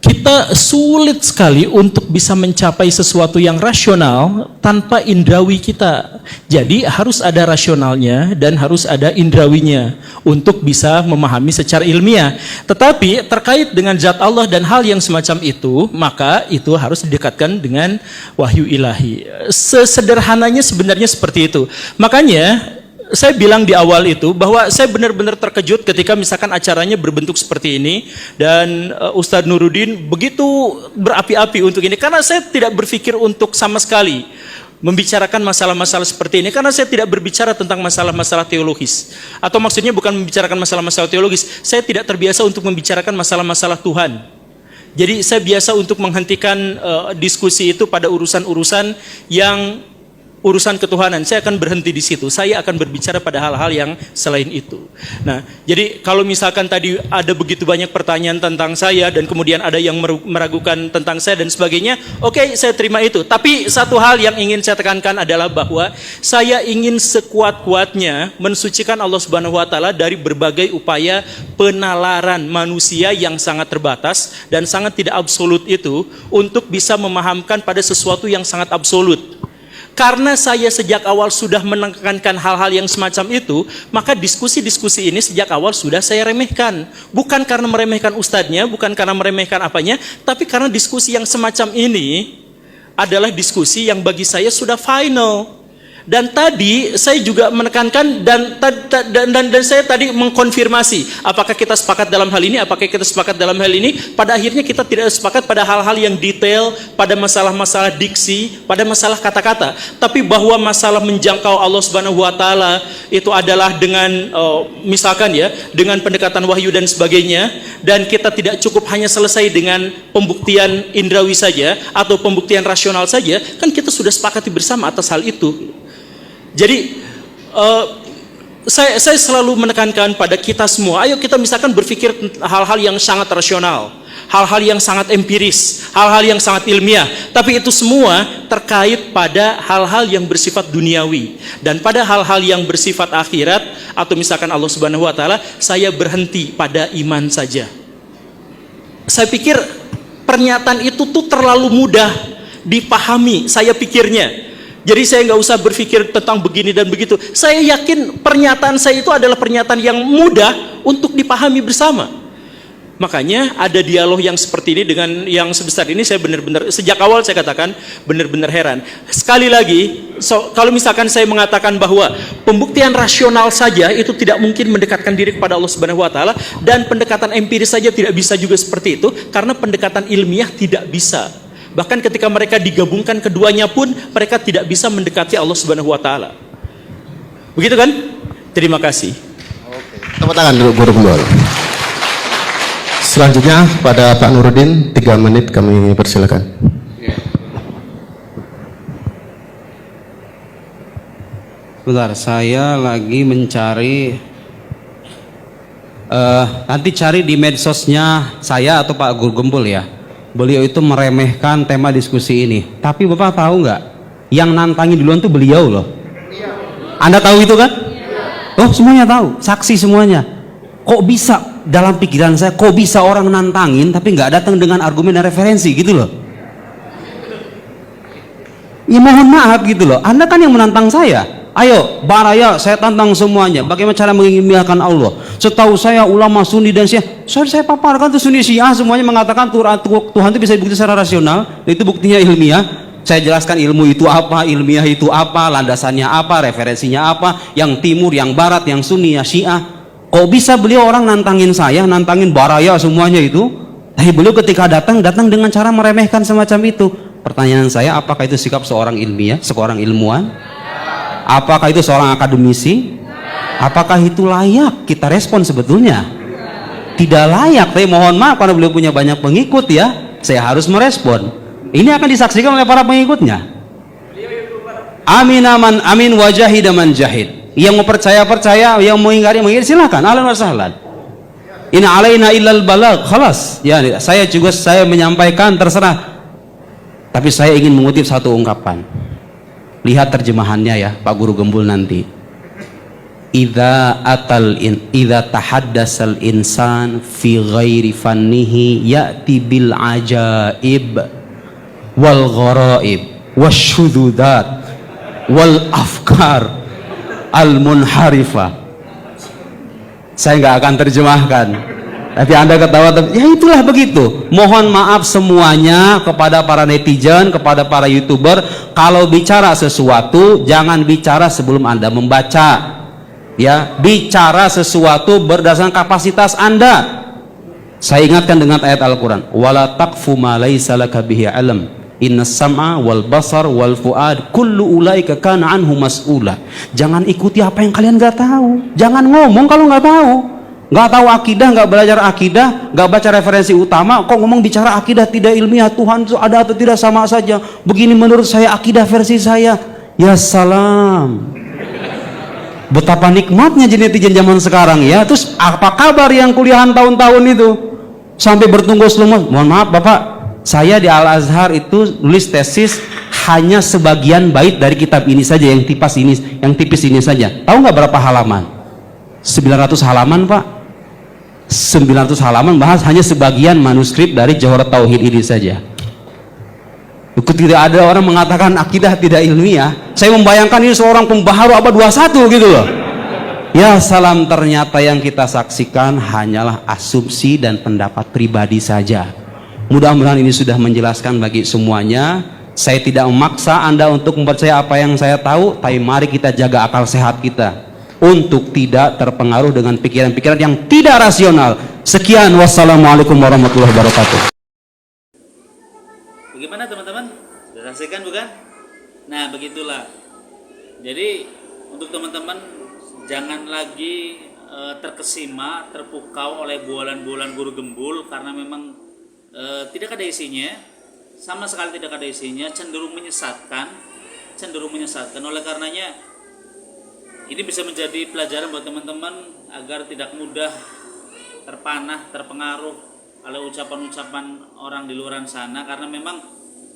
kita sulit sekali untuk bisa mencapai sesuatu yang rasional tanpa indrawi kita. Jadi harus ada rasionalnya dan harus ada indrawinya untuk bisa memahami secara ilmiah. Tetapi terkait dengan zat Allah dan hal yang semacam itu, maka itu harus didekatkan dengan wahyu ilahi. Sesederhananya sebenarnya seperti itu. Makanya saya bilang di awal itu bahwa saya benar-benar terkejut ketika misalkan acaranya berbentuk seperti ini dan Ustadz Nuruddin begitu berapi-api untuk ini, karena saya tidak berpikir untuk sama sekali membicarakan masalah-masalah seperti ini, karena saya tidak berbicara tentang masalah-masalah teologis, atau maksudnya bukan membicarakan masalah-masalah teologis. Saya tidak terbiasa untuk membicarakan masalah-masalah Tuhan. Jadi saya biasa untuk menghentikan diskusi itu pada urusan-urusan yang urusan ketuhanan. Saya akan berhenti di situ. Saya akan berbicara pada hal-hal yang selain itu. Nah, jadi kalau misalkan tadi ada begitu banyak pertanyaan tentang saya dan kemudian ada yang meragukan tentang saya dan sebagainya, oke, saya terima itu. Tapi satu hal yang ingin saya tekankan adalah bahwa saya ingin sekuat-kuatnya mensucikan Allah Subhanahu wa taala dari berbagai upaya penalaran manusia yang sangat terbatas dan sangat tidak absolut itu untuk bisa memahamkan pada sesuatu yang sangat absolut. Karena saya sejak awal sudah menekankan hal-hal yang semacam itu, maka diskusi-diskusi ini sejak awal sudah saya remehkan. Bukan karena meremehkan ustadznya, bukan karena meremehkan apanya, tapi karena diskusi yang semacam ini adalah diskusi yang bagi saya sudah final. Dan tadi saya juga menekankan dan saya tadi mengkonfirmasi apakah kita sepakat dalam hal ini, apakah kita sepakat dalam hal ini. Pada akhirnya kita tidak sepakat pada hal-hal yang detail, pada masalah-masalah diksi, pada masalah kata-kata. Tapi bahwa masalah menjangkau Allah Subhanahu wa taala itu adalah dengan misalkan ya, dengan pendekatan wahyu dan sebagainya, dan kita tidak cukup hanya selesai dengan pembuktian indrawi saja atau pembuktian rasional saja, kan kita sudah sepakati bersama atas hal itu. Jadi saya selalu menekankan pada kita semua, ayo kita misalkan berpikir hal-hal yang sangat rasional, hal-hal yang sangat empiris, hal-hal yang sangat ilmiah, tapi itu semua terkait pada hal-hal yang bersifat duniawi. Dan pada hal-hal yang bersifat akhirat atau misalkan Allah Subhanahu wa taala, saya berhenti pada iman saja. Saya pikir pernyataan itu tuh terlalu mudah dipahami, saya pikirnya. Jadi saya nggak usah berpikir tentang begini dan begitu. Saya yakin pernyataan saya itu adalah pernyataan yang mudah untuk dipahami bersama. Makanya ada dialog yang seperti ini dengan yang sebesar ini, saya benar-benar sejak awal saya katakan benar-benar heran. Sekali lagi, kalau misalkan saya mengatakan bahwa pembuktian rasional saja itu tidak mungkin mendekatkan diri kepada Allah Subhanahu wa taala, dan pendekatan empiris saja tidak bisa juga seperti itu, karena pendekatan ilmiah tidak bisa. Bahkan ketika mereka digabungkan keduanya pun mereka tidak bisa mendekati Allah Subhanahu wa taala. Begitu kan? Terima kasih. Tepuk tangan dulu Guru Gembul. Selanjutnya pada Pak Nurudin, 3 menit kami persilakan. Bentar, saya lagi mencari nanti cari di medsosnya saya atau Pak Guru Gembul ya. Beliau itu meremehkan tema diskusi ini. Tapi Bapak tahu nggak? Yang nantangin duluan tuh beliau loh. Anda tahu itu kan? Oh, semuanya tahu, saksi semuanya. Kok bisa dalam pikiran saya, kok bisa orang nantangin tapi nggak datang dengan argumen dan referensi gitu loh? Ya mohon maaf gitu loh. Anda kan yang menantang saya. Ayo, baraya, saya tantang semuanya. Bagaimana cara mengimilkan Allah? Setahu saya ulama Sunni dan Syiah, saya paparkan tuh Sunni Syiah semuanya mengatakan Tuhan itu bisa dibuktikan secara rasional. Itu buktinya ilmiah. Saya jelaskan ilmu itu apa, ilmiah itu apa, landasannya apa, referensinya apa, yang timur, yang barat, yang Sunni, yang Syiah. Kok bisa beliau orang nantangin saya, nantangin baraya semuanya itu? Tapi beliau ketika datang dengan cara meremehkan semacam itu. Pertanyaan saya, apakah itu sikap seorang ilmiah, seorang ilmuwan? Apakah itu seorang akademisi? Apakah itu layak kita respon sebetulnya? Tidak layak, tapi mohon maaf karena beliau punya banyak pengikut ya, saya harus merespon. Ini akan disaksikan oleh para pengikutnya. Amin aman amin wajahid man jahid. Yang mau percaya, yang mau ingkari silahkan. Ahlan wa sahlan. In alaina illal balagh, khalas. Ya, saya menyampaikan terserah. Tapi saya ingin mengutip satu ungkapan. Lihat terjemahannya ya Pak Guru Gembul nanti. Idza tahaddasal insan fi ghairi fannihi ya'ti bil ajaib wal gharaib wasyududat wal afkar al munharifa. Saya nggak akan terjemahkan. Tapi Anda ketawa, ya itulah begitu. Mohon maaf semuanya kepada para netizen, kepada para YouTuber, kalau bicara sesuatu jangan bicara sebelum Anda membaca. Ya, bicara sesuatu berdasarkan kapasitas Anda. Saya ingatkan dengan ayat Al-Qur'an, wala taqfu ma laisa laka bihi ilm. Innas sam'a wal basar wal fuad kullu ulaika kana anhu mas'ula. Jangan ikuti apa yang kalian nggak tahu. Jangan ngomong kalau nggak tahu. Nggak tahu akidah, nggak belajar akidah, nggak baca referensi utama, kok ngomong bicara akidah tidak ilmiah, Tuhan itu ada atau tidak sama saja. Begini menurut saya akidah versi saya. Ya salam. Betapa nikmatnya netizen zaman sekarang ya. Terus apa kabar yang kuliahan tahun-tahun itu sampai bertunggus lumus? Mohon maaf Bapak, saya di Al Azhar itu nulis tesis hanya sebagian bait dari kitab ini saja, yang tipis ini saja. Tahu nggak berapa halaman? 900 halaman Pak. 900 halaman bahas hanya sebagian manuskrip dari Jawharat Tauhid ini saja. Tidak ada orang mengatakan akidah tidak ilmiah. Saya membayangkan ini seorang pembaharu abad 21 gitu loh. Ya salam, ternyata yang kita saksikan hanyalah asumsi dan pendapat pribadi saja. Mudah-mudahan ini sudah menjelaskan bagi semuanya. Saya tidak memaksa Anda untuk mempercaya apa yang saya tahu, tapi mari kita jaga akal sehat kita untuk tidak terpengaruh dengan pikiran-pikiran yang tidak rasional. Sekian, wassalamualaikum warahmatullahi wabarakatuh. Bagaimana teman-teman? Sudah saksikan bukan? Nah begitulah. Jadi untuk teman-teman jangan lagi terkesima, terpukau oleh bualan-bualan Guru Gembul, karena memang tidak ada isinya, sama sekali tidak ada isinya, cenderung menyesatkan. Oleh karenanya ini bisa menjadi pelajaran buat teman-teman agar tidak mudah terpanah, terpengaruh oleh ucapan-ucapan orang di luar sana, karena memang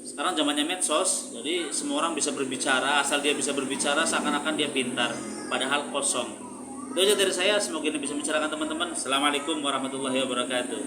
sekarang zamannya medsos, jadi semua orang bisa berbicara, asal dia bisa berbicara seakan-akan dia pintar, padahal kosong. Itu aja dari saya, semoga ini bisa mencerahkan teman-teman. Assalamualaikum warahmatullahi wabarakatuh.